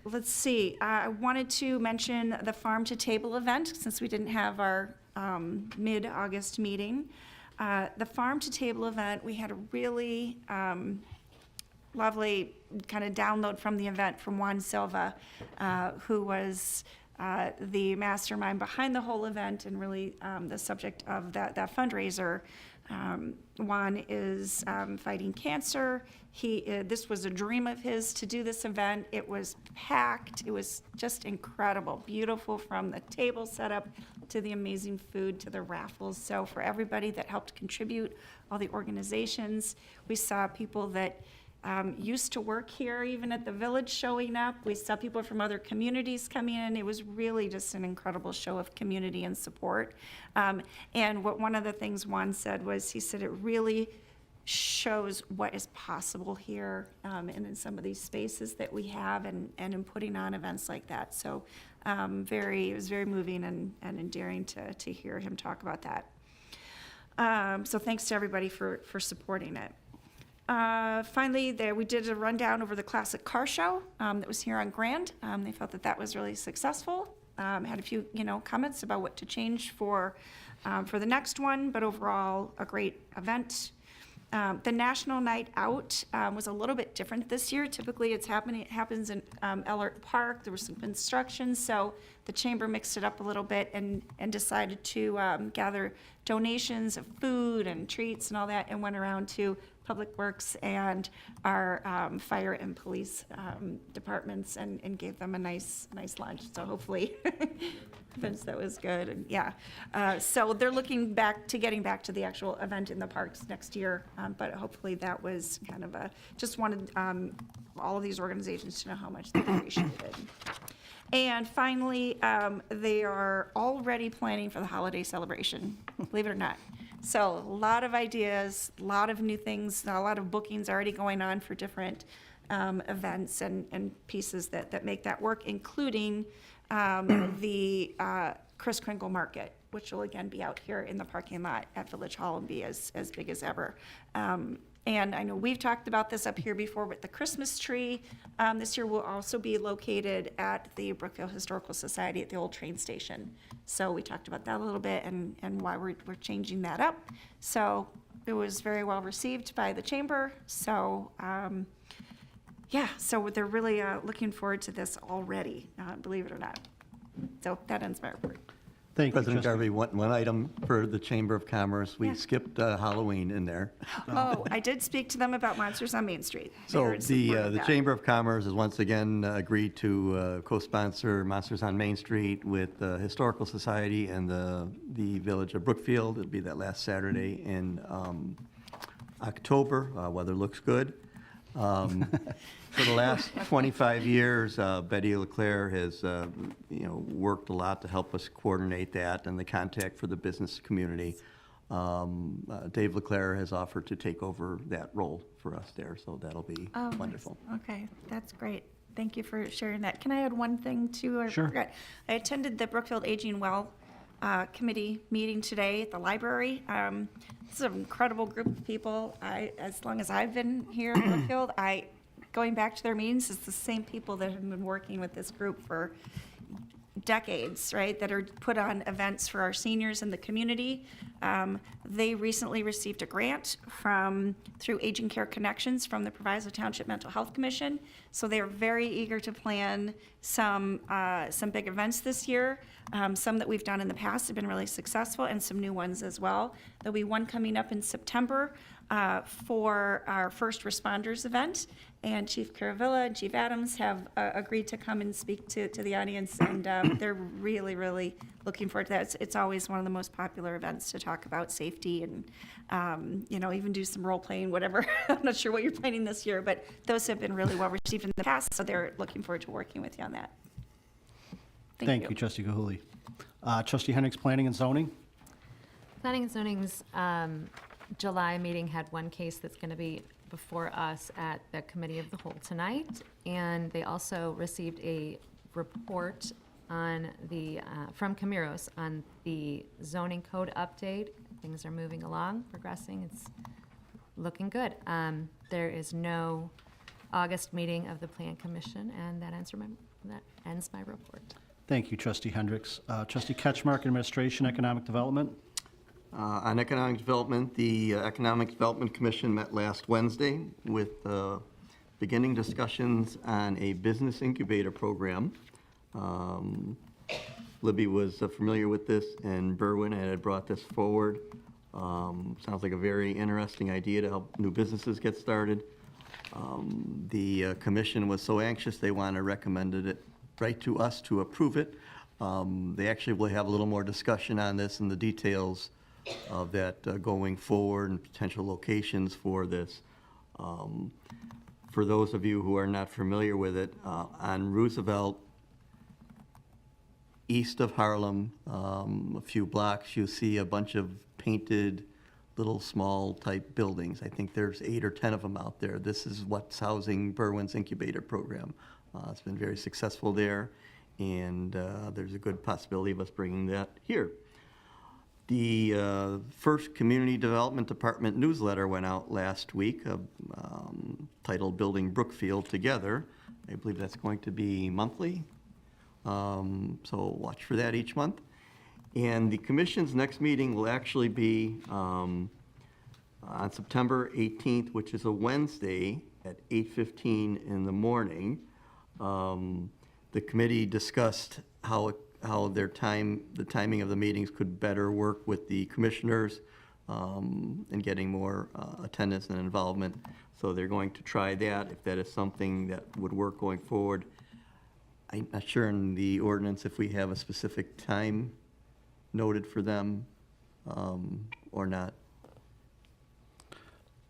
Let's see. I wanted to mention the Farm to Table event since we didn't have our mid-August meeting. The Farm to Table event, we had a really lovely kind of download from the event from Juan Silva, who was the mastermind behind the whole event and really the subject of that fundraiser. Juan is fighting cancer. This was a dream of his to do this event. It was packed. It was just incredible, beautiful from the table setup, to the amazing food, to the raffles. So for everybody that helped contribute, all the organizations, we saw people that used to work here, even at the village, showing up. We saw people from other communities coming in. It was really just an incredible show of community and support. And one of the things Juan said was, he said it really shows what is possible here and in some of these spaces that we have, and in putting on events like that. So it was very moving and endearing to hear him talk about that. So thanks to everybody for supporting it. Finally, we did a rundown over the classic car show that was here on Grand. They felt that was really successful. Had a few, comments about what to change for the next one, but overall a great event. The National Night Out was a little bit different this year. Typically, it happens in Ellert Park. There was some construction, so the chamber mixed it up a little bit and decided to gather donations of food and treats and all that, and went around to Public Works and our fire and police departments and gave them a nice lunch. So hopefully, Vince, that was good. And yeah, so they're looking getting back to the actual event in the parks next year. But hopefully that was kind of just wanted all of these organizations to know how much they appreciated it. And finally, they are already planning for the holiday celebration, believe it or not. So a lot of ideas, a lot of new things, a lot of bookings already going on for different events and pieces that make that work, including the Kris Kringle Market, which will again be out here in the parking lot at Village Hall and be as big as ever. And I know we've talked about this up here before with the Christmas tree. This year will also be located at the Brookfield Historical Society at the old train station. So we talked about that a little bit and why we're changing that up. So it was very well received by the chamber. So so they're really looking forward to this already, believe it or not. So that ends my report. Thank you, President Trustee. Garvey, one item for the Chamber of Commerce. We Yeah. skipped Halloween in there. Oh, I did speak to them about Monsters on Main Street. They So were in support of the that. Chamber of Commerce has once again agreed to co-sponsor Monsters on Main Street with the Historical Society and the Village of Brookfield. It'll be that last Saturday in October. Weather looks good. For the last 25 years, Betty Leclerc has, worked a lot to help us coordinate that and the contact for the business community. Dave Leclerc has offered to take over that role for us there, so that'll be wonderful. Nice. Okay, that's great. Thank you for sharing that. Can I add one thing too? I Sure. forgot. I attended the Brookfield Aging Well committee meeting today at the library. It's an incredible group of people. As long as I've been here in Brookfield, going back to their meetings, it's the same people that have been working with this group for decades, right, that are put on events for our seniors in the community. They recently received a grant through Aging Care Connections from the Proviso Township Mental Health Commission. So they are very eager to plan some big events this year. Some that we've done in the past have been really successful, and some new ones as well. There'll be one coming up in September for our first responders event, and Chief Caravilla and Chief Adams have agreed to come and speak to the audience, and they're really, really looking forward to that. It's always one of the most popular events to talk about safety and, even do some role playing, whatever. I'm not sure what you're planning this year, but those have been really well received in the past, so they're looking forward to working with you on that. Thank you, Trustee Gahuli. Trustee Hendricks, Planning and Zoning? Planning and Zoning's July meeting had one case that's going to be before us at the Committee of the Whole tonight, and they also received a report on from Camiros on the zoning code update. Things are moving along, progressing. It's looking good. There is no August meeting of the Plan Commission, and that ends my report. Thank you, Trustee Hendricks. Trustee Ketchmark, Administration, Economic Development? On economic development, the Economic Development Commission met last Wednesday with beginning discussions on a business incubator program. Libby was familiar with this, and Berwin had brought this forward. Sounds like a very interesting idea to help new businesses get started. The commission was so anxious they want to recommend it right to us to approve it. They actually will have a little more discussion on this and the details of that going forward and potential locations for this. For those of you who are not familiar with it, on Roosevelt, east of Harlem, a few blocks, you'll see a bunch of painted little small type buildings. I think there's 8 or 10 of them out there. This is what's housing Berwyn's incubator program. It's been very successful there, and there's a good possibility of us bringing that here. The first Community Development Department newsletter went out last week, titled Building Brookfield Together. I believe that's going to be monthly, so watch for that each month. And the commission's next meeting will actually be on September 18th, which is a Wednesday at 8:15 in the morning. The committee discussed how the timing of the meetings could better work with the commissioners and getting more attendance and involvement. So they're going to try that, if that is something that would work going forward. I'm not sure in the ordinance if we have a specific time noted for them or not.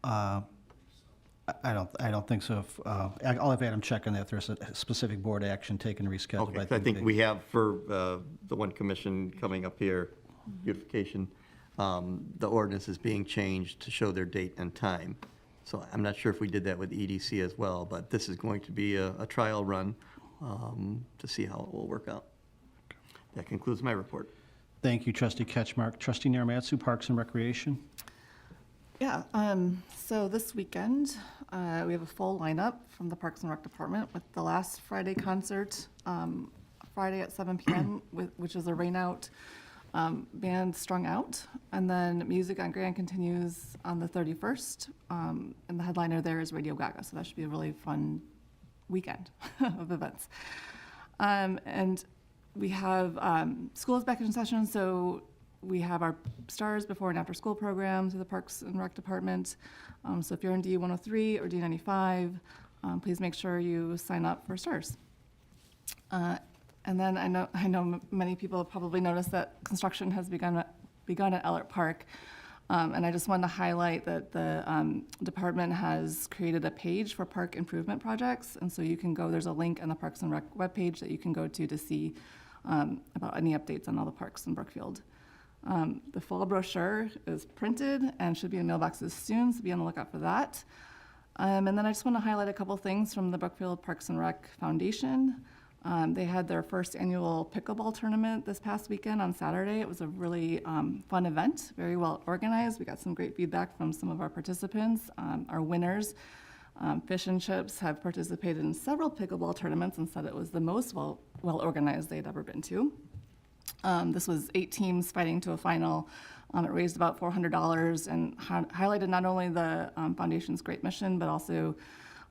I don't think so. I'll have Adam check on that if there's a specific board action taken, rescheduled. Okay, I think we have for the one commission coming up here, Beautification, the ordinance is being changed to show their date and time. So I'm not sure if we did that with EDC as well, but this is going to be a trial run to see how it will work out. That concludes my report. Thank you, Trustee Ketchmark. Trustee Naramatsu, Parks and Recreation. Yeah, so this weekend, we have a full lineup from the Parks and Rec Department with the last Friday concert, Friday at 7 p.m., which is a rain-out band Strung Out. And then Music on Grand continues on the 31st, and the headliner there is Radio Gaga, so that should be a really fun weekend of events. And we have school is back in session, so we have our STARS before and after school programs through the Parks and Rec Department. So if you're in D103 or D95, please make sure you sign up for STARS. And then I know many people have probably noticed that construction has begun at Ellert Park. And I just wanted to highlight that the department has created a page for park improvement projects. And so you can go, there's a link on the Parks and Rec webpage that you can go to see about any updates on all the parks in Brookfield. The fall brochure is printed and should be in mailboxes soon, so be on the lookout for that. And then I just want to highlight a couple things from the Brookfield Parks and Rec Foundation. They had their first annual pickleball tournament this past weekend on Saturday. It was a really fun event, very well organized. We got some great feedback from some of our participants. Our winners, Fish and Chips, have participated in several pickleball tournaments and said it was the most well organized they'd ever been to. This was 8 teams fighting to a final. It raised about $400 and highlighted not only the foundation's great mission, but also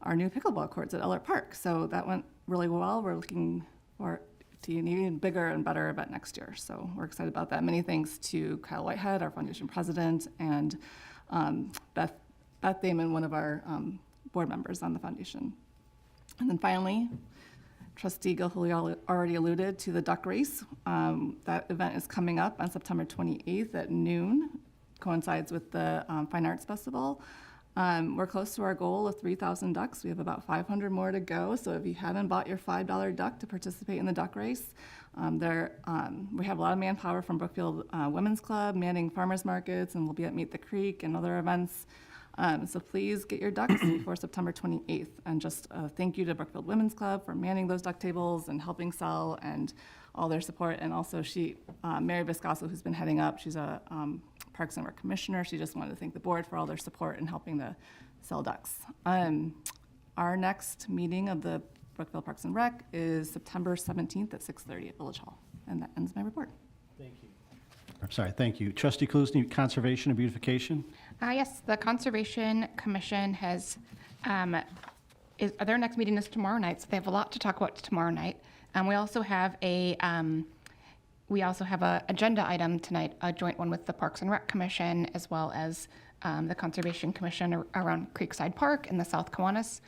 our new pickleball courts at Ellert Park. So that went really well. We're looking for an even bigger and better event next year. So we're excited about that. Many thanks to Kyle Whitehead, our foundation president, and Beth Damon, one of our board members on the foundation. And then finally, Trustee Gilhooly already alluded to the duck race. That event is coming up on September 28th at noon. Coincides with the Fine Arts Festival. We're close to our goal of 3,000 ducks. We have about 500 more to go. So if you haven't bought your $5 duck to participate in the duck race, we have a lot of manpower from Brookfield Women's Club, manning farmers markets, and we'll be at Meet the Creek and other events. So please get your ducks before September 28th. And just thank you to Brookfield Women's Club for manning those duck tables and helping sell and all their support. And also Mary Viscaso, who's been heading up, she's a Parks and Rec Commissioner. She just wanted to thank the board for all their support in helping to sell ducks. Our next meeting of the Brookfield Parks and Rec is September 17th at 6:30 at Village Hall. And that ends my report. Thank you. I'm sorry, thank you. Trustee Klusny, Conservation and Beautification. Yes, the Conservation Commission has, their next meeting is tomorrow night, so they have a lot to talk about tomorrow night. We also have a We also have an agenda item tonight, a joint one with the Parks and Rec Commission, as well as the Conservation Commission around Creekside Park and the South Kiwanis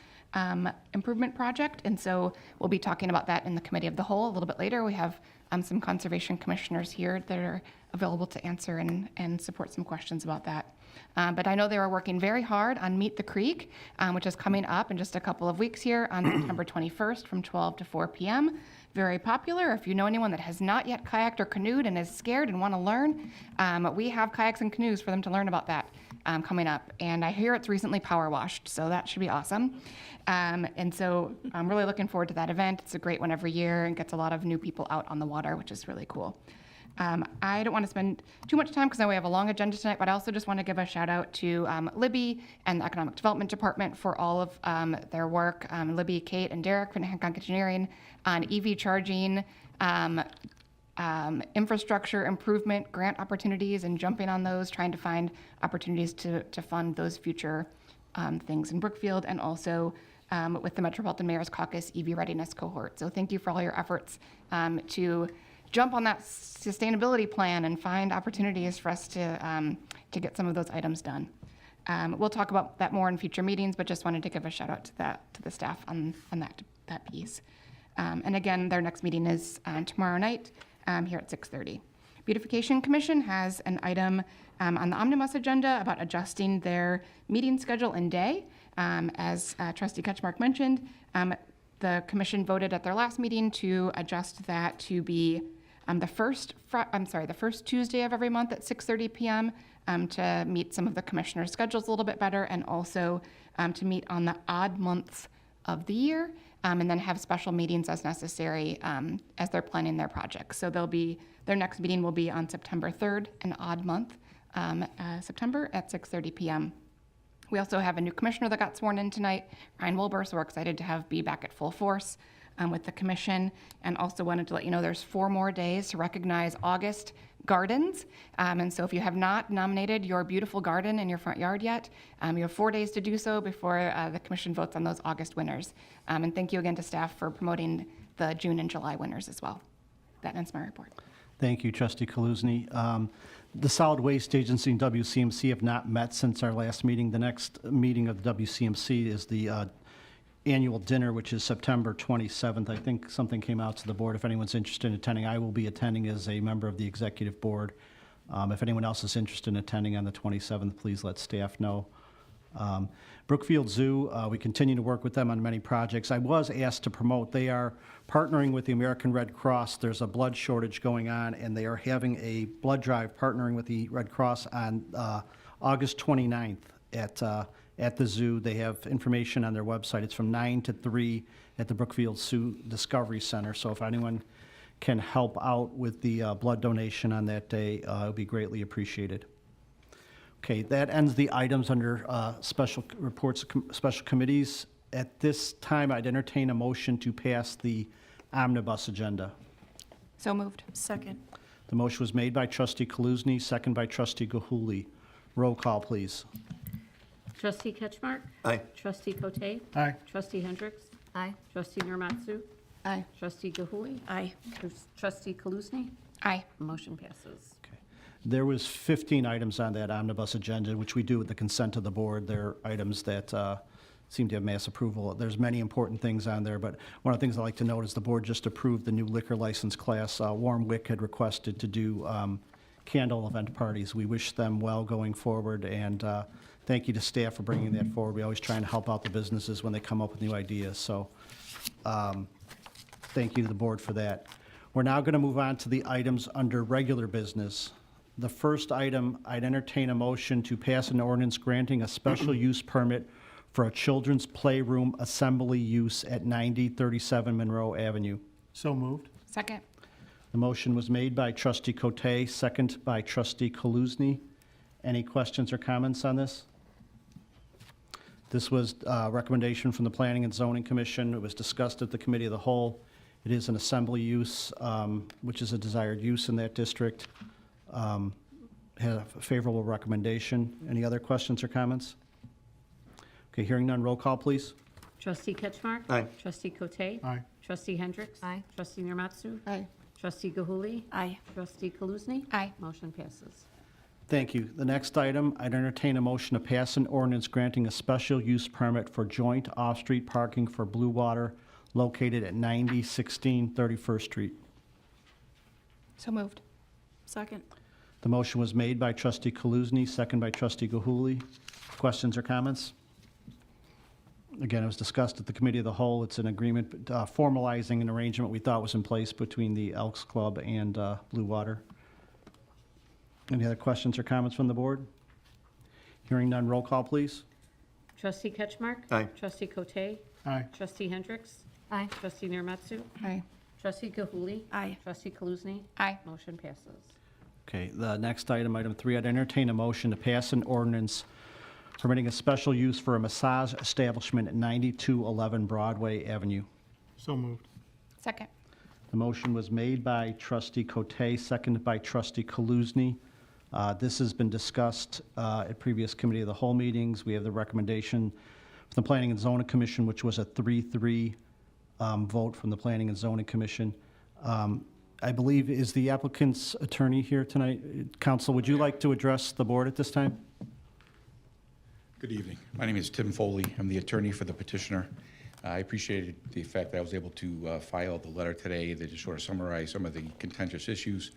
improvement project. And so we'll be talking about that in the Committee of the Whole a little bit later. We have some Conservation Commissioners here that are available to answer and support some questions about that. But I know they were working very hard on Meet the Creek, which is coming up in just a couple of weeks here on September 21st from 12 to 4 p.m. Very popular. If you know anyone that has not yet kayaked or canoed and is scared and want to learn, we have kayaks and canoes for them to learn about that coming up. And I hear it's recently power washed, so that should be awesome. And so I'm really looking forward to that event. It's a great one every year and gets a lot of new people out on the water, which is really cool. I don't want to spend too much time because I know we have a long agenda tonight, but I also just want to give a shout out to Libby and the Economic Development Department for all of their work. Libby, Kate, and Derek from Hancock Engineering on EV charging, infrastructure improvement, grant opportunities, and jumping on those, trying to find opportunities to fund those future things in Brookfield, and also with the Metropolitan Mayor's Caucus EV Readiness Cohort. So thank you for all your efforts to jump on that sustainability plan and find opportunities for us to get some of those items done. We'll talk about that more in future meetings, but just wanted to give a shout out to the staff on that piece. And again, their next meeting is tomorrow night here at 6:30. Beautification Commission has an item on the omnibus agenda about adjusting their meeting schedule and day. As Trustee Ketchmark mentioned, the commission voted at their last meeting to adjust that to be the first Tuesday of every month at 6:30 p.m. To meet some of the commissioners' schedules a little bit better, and also to meet on the odd months of the year, and then have special meetings as necessary as they're planning their projects. So their next meeting will be on September 3rd, an odd month, September at 6:30 p.m. We also have a new commissioner that got sworn in tonight, Ryan Wolber, so we're excited to be back at full force with the commission. And also wanted to let you know there's 4 more days to recognize August gardens. And so if you have not nominated your beautiful garden in your front yard yet, you have 4 days to do so before the commission votes on those August winners. And thank you again to staff for promoting the June and July winners as well. That ends my report. Thank you, Trustee Kaluzny. The Solid Waste Agency and WCMC have not met since our last meeting. The next meeting of the WCMC is the annual dinner, which is September 27th. I think something came out to the board. If anyone's interested in attending, I will be attending as a member of the executive board. If anyone else is interested in attending on the 27th, please let staff know. Brookfield Zoo, we continue to work with them on many projects. I was asked to promote. They are partnering with the American Red Cross. There's a blood shortage going on, and they are having a blood drive partnering with the Red Cross on August 29th at the zoo. They have information on their website. It's from 9 to 3 at the Brookfield Zoo Discovery Center. So if anyone can help out with the blood donation on that day, it would be greatly appreciated. Okay, that ends the items under special reports, special committees. At this time, I'd entertain a motion to pass the omnibus agenda. So moved. Second. The motion was made by Trustee Kaluzny, second by Trustee Gahuli. Roll call, please. Trustee Ketchmark? Aye. Trustee Cote? Aye. Trustee Hendricks? Aye. Trustee Nurmatsu? Aye. Trustee Gahuli? Aye. Trustee Kaluzny? Aye. Motion passes. There was 15 items on that omnibus agenda, which we do with the consent of the board. They're items that seem to have mass approval. There's many important things on there, but one of the things I'd like to note is the board just approved the new liquor license class. Warm Wick had requested to do candle event parties. We wish them well going forward, and thank you to staff for bringing that forward. We always try and help out the businesses when they come up with new ideas, so thank you to the board for that. We're now going to move on to the items under regular business. The first item, I'd entertain a motion to pass an ordinance granting a special use permit for a children's playroom assembly use at 9037 Monroe Avenue. So moved. Second. The motion was made by Trustee Cote, second by Trustee Kaluzny. Any questions or comments on this? This was a recommendation from the Planning and Zoning Commission. It was discussed at the Committee of the Whole. It is an assembly use, which is a desired use in that district. Had a favorable recommendation. Any other questions or comments? Okay, hearing none, roll call, please. Trustee Ketchmark? Aye. Trustee Cote? Aye. Trustee Hendricks? Aye. Trustee Nurmatsu? Aye. Trustee Gahuli? Aye. Trustee Kaluzny? Aye. Motion passes. Thank you. The next item, I'd entertain a motion to pass an ordinance granting a special use permit for joint off-street parking for Blue Water located at 9016 31st Street. So moved. Second. The motion was made by trustee Kaluzny, second by trustee Gahuli. Questions or comments? Again, it was discussed at the committee of the whole. It's an agreement formalizing an arrangement we thought was in place between the Elks Club and Blue Water. Any other questions or comments from the board? Hearing none, roll call, please. Trustee Ketchmark? Aye. Trustee Cote? Aye. Trustee Hendricks? Aye. Trustee Niramatsu? Aye. Trustee Gahuli? Aye. Trustee Kaluzny? Aye. Motion passes. Okay, the next item, item 3, I'd entertain a motion to pass an ordinance permitting a special use for a massage establishment at 9211 Broadway Avenue. So moved. Second. The motion was made by trustee Cote, seconded by trustee Kaluzny. This has been discussed at previous committee of the whole meetings. We have the recommendation from the Planning and Zoning Commission, which was a 3-3 vote from the Planning and Zoning Commission. I believe, is the applicant's attorney here tonight? Counsel, would you like to address the board at this time? Good evening. My name is Tim Foley. I'm the attorney for the petitioner. I appreciated the fact that I was able to file the letter today that just sort of summarize some of the contentious issues.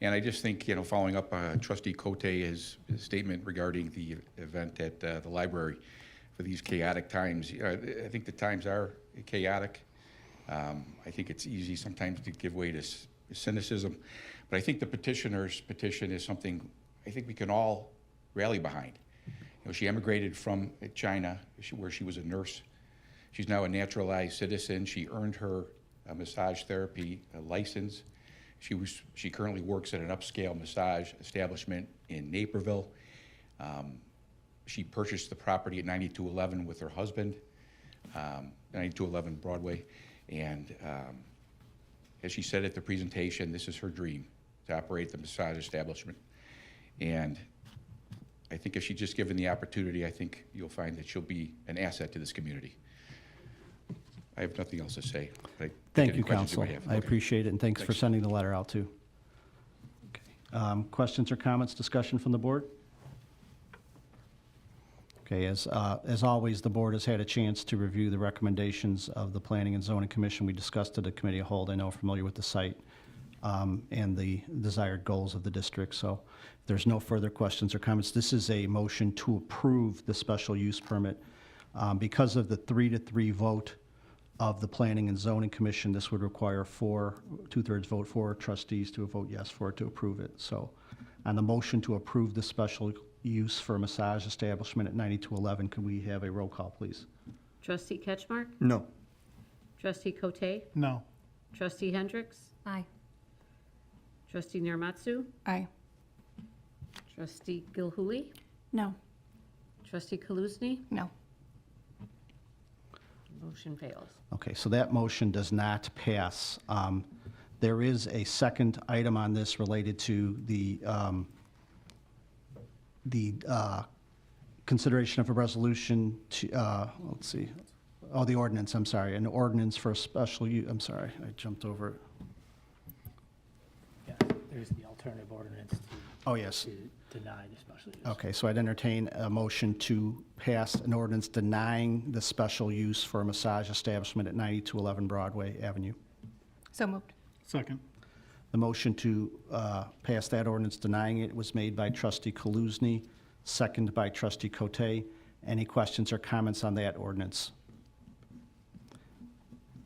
And I just think, following up Trustee Cote's statement regarding the event at the library for these chaotic times, I think the times are chaotic. I think it's easy sometimes to give way to cynicism. But I think the petitioner's petition is something I think we can all rally behind. She emigrated from China, where she was a nurse. She's now a naturalized citizen. She earned her massage therapy license. She currently works at an upscale massage establishment in Naperville. She purchased the property at 9211 with her husband, 9211 Broadway. And as she said at the presentation, this is her dream, to operate the massage establishment. And I think if she's just given the opportunity, I think you'll find that she'll be an asset to this community. I have nothing else to say. Thank you, Counsel. I appreciate it, and thanks for sending the letter out, too. Okay. Questions or comments, discussion from the board? Okay, as always, the board has had a chance to review the recommendations of the Planning and Zoning Commission. We discussed it at committee of whole. I know familiar with the site and the desired goals of the district. So if there's no further questions or comments, this is a motion to approve the special use permit. Because of the 3-3 vote of the Planning and Zoning Commission, this would require 2/3 vote for trustees to vote yes for it to approve it. So on the motion to approve the special use for a massage establishment at 9211, could we have a roll call, please? Trustee Ketchmark? No. Trustee Cote? No. Trustee Hendricks? Aye. Trustee Niramatsu? Aye. Trustee Gilhuli? No. Trustee Kaluzny? No. Motion fails. Okay, so that motion does not pass. There is a second item on this related to the consideration of a resolution to, let's see, the ordinance, I'm sorry, an ordinance for a special use, I'm sorry, I jumped over it. Yeah, there's the alternative ordinance yes. to deny the special use. Okay, so I'd entertain a motion to pass an ordinance denying the special use for a massage establishment at 9211 Broadway Avenue. So moved. Second. The motion to pass that ordinance denying it was made by trustee Kaluzny, seconded by trustee Cote. Any questions or comments on that ordinance?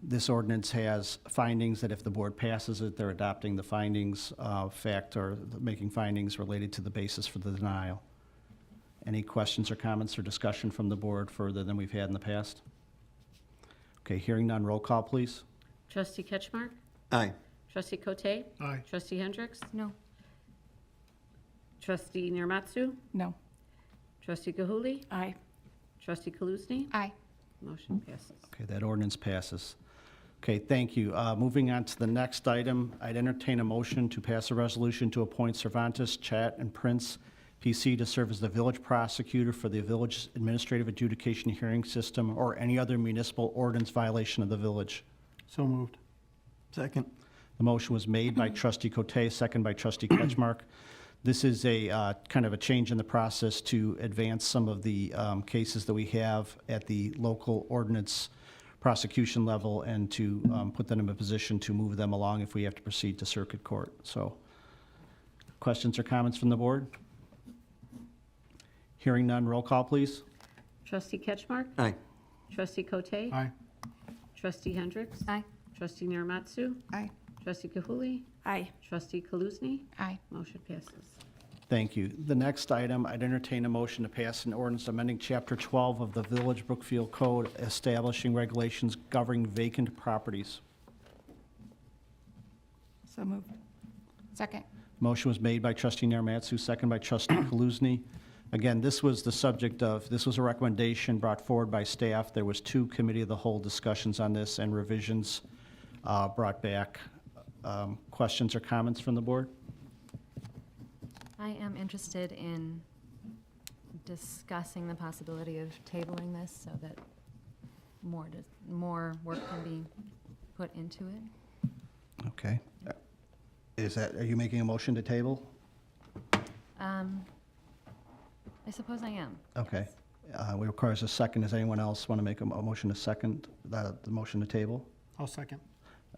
This ordinance has findings that if the board passes it, they're adopting the findings of fact or making findings related to the basis for the denial. Any questions or comments or discussion from the board further than we've had in the past? Okay, hearing none, roll call, please. Trustee Ketchmark? Aye. Trustee Cote? Aye. Trustee Hendricks? No. Trustee Niramatsu? No. Trustee Gahuli? Aye. Trustee Kaluzny? Aye. Motion passes. Okay, that ordinance passes. Okay, thank you. Moving on to the next item, I'd entertain a motion to pass a resolution to appoint Cervantes, Chat, and Prince, PC, to serve as the village prosecutor for the village administrative adjudication hearing system or any other municipal ordinance violation of the village. So moved. Second. The motion was made by trustee Cote, second by trustee Ketchmark. This is a kind of a change in the process to advance some of the cases that we have at the local ordinance prosecution level and to put them in a position to move them along if we have to proceed to circuit court. So, questions or comments from the board? Hearing none, roll call, please. Trustee Ketchmark? Aye. Trustee Cote? Aye. Trustee Hendricks? Aye. Trustee Naramatsu? Aye. Trustee Kahuli? Aye. Trustee Kaluzny? Aye. Motion passes. Thank you. The next item, I'd entertain a motion to pass an ordinance amending Chapter 12 of the Village Brookfield Code establishing regulations governing vacant properties. So moved. Second. Motion was made by trustee Naramatsu, second by trustee Kaluzny. Again, this was the subject of, this was a recommendation brought forward by staff. There was 2 committee of the whole discussions on this and revisions brought back. Questions or comments from the board? I am interested in discussing the possibility of tabling this so that more work can be put into it. Okay. Are you making a motion to table? I suppose I am. Okay. We requires a second. Does anyone else want to make a motion to second the motion to table? I'll second.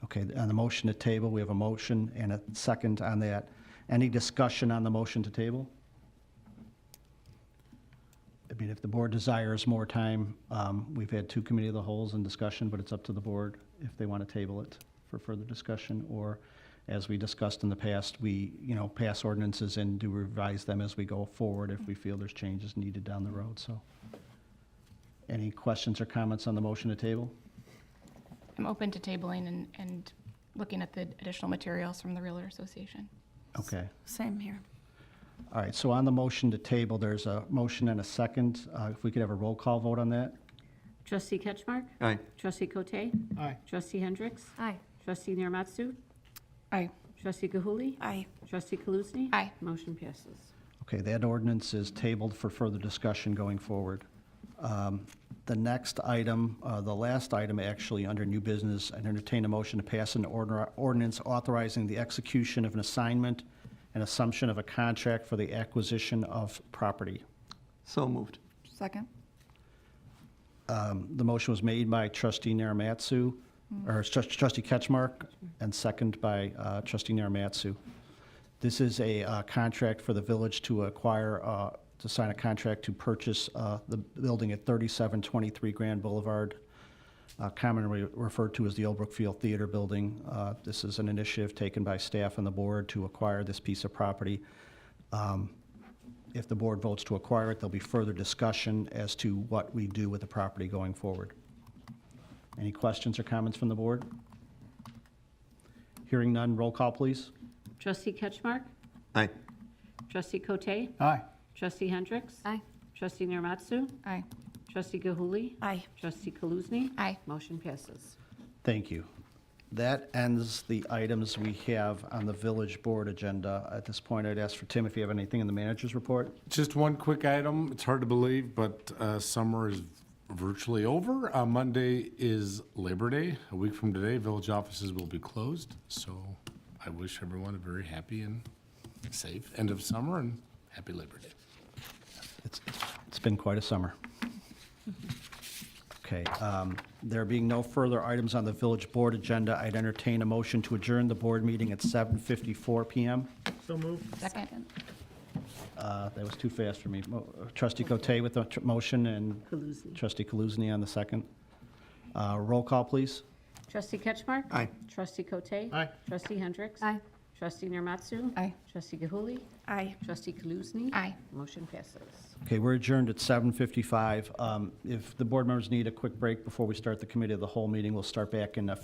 Okay, on the motion to table, we have a motion and a second on that. Any discussion on the motion to table? I mean, if the board desires more time, we've had 2 committee of the wholes in discussion, but it's up to the board if they want to table it for further discussion, or as we discussed in the past, we, pass ordinances and do revise them as we go forward if we feel there's changes needed down the road, so. Any questions or comments on the motion to table? I'm open to tabling and looking at the additional materials from the Realtor Association. Okay. Same here. All right, so on the motion to table, there's a motion and a second. If we could have a roll call vote on that? Trustee Ketchmark? Aye. Trustee Cote? Aye. Trustee Hendricks? Aye. Trustee Naramatsu? Aye. Trustee Kahuli? Aye. Trustee Kaluzny? Aye. Motion passes. Okay, that ordinance is tabled for further discussion going forward. The next item, the last item actually under new business, I entertain a motion to pass an ordinance authorizing the execution of an assignment and assumption of a contract for the acquisition of property. So moved. Second. The motion was made by trustee Naramatsu, or trustee Ketchmark, and second by trustee Naramatsu. This is a contract for the village to acquire, to sign a contract to purchase the building at 3723 Grand Boulevard, commonly referred to as the Old Brookfield Theater Building. This is an initiative taken by staff and the board to acquire this piece of property. If the board votes to acquire it, there'll be further discussion as to what we do with the property going forward. Any questions or comments from the board? Hearing none, roll call, please. Trustee Ketchmark? Aye. Trustee Cote? Aye. Trustee Hendricks? Aye. Trustee Naramatsu? Aye. Trustee Kahuli? Aye. Trustee Kaluzny? Aye. Motion passes. Thank you. That ends the items we have on the village board agenda. At this point, I'd ask for Tim if you have anything in the manager's report. Just one quick item. It's hard to believe, but summer is virtually over. Monday is Labor Day. A week from today, village offices will be closed. So I wish everyone a very happy and safe end of summer and happy Labor Day. It's been quite a summer. Okay, there being no further items on the village board agenda, I'd entertain a motion to adjourn the board meeting at 7:54 PM. So moved. Second. That was too fast for me. Trustee Cote with the motion and Kaluzny. trustee Kaluzny on the second. Roll call, please. Trustee Ketchmark? Aye. Trustee Cote? Aye. Trustee Hendricks? Aye. Trustee Naramatsu? Aye. Trustee Kahuli? Aye. Trustee Kaluzny? Aye. Motion passes. Okay, we're adjourned at 7:55. If the board members need a quick break before we start the committee of the whole meeting, we'll start back in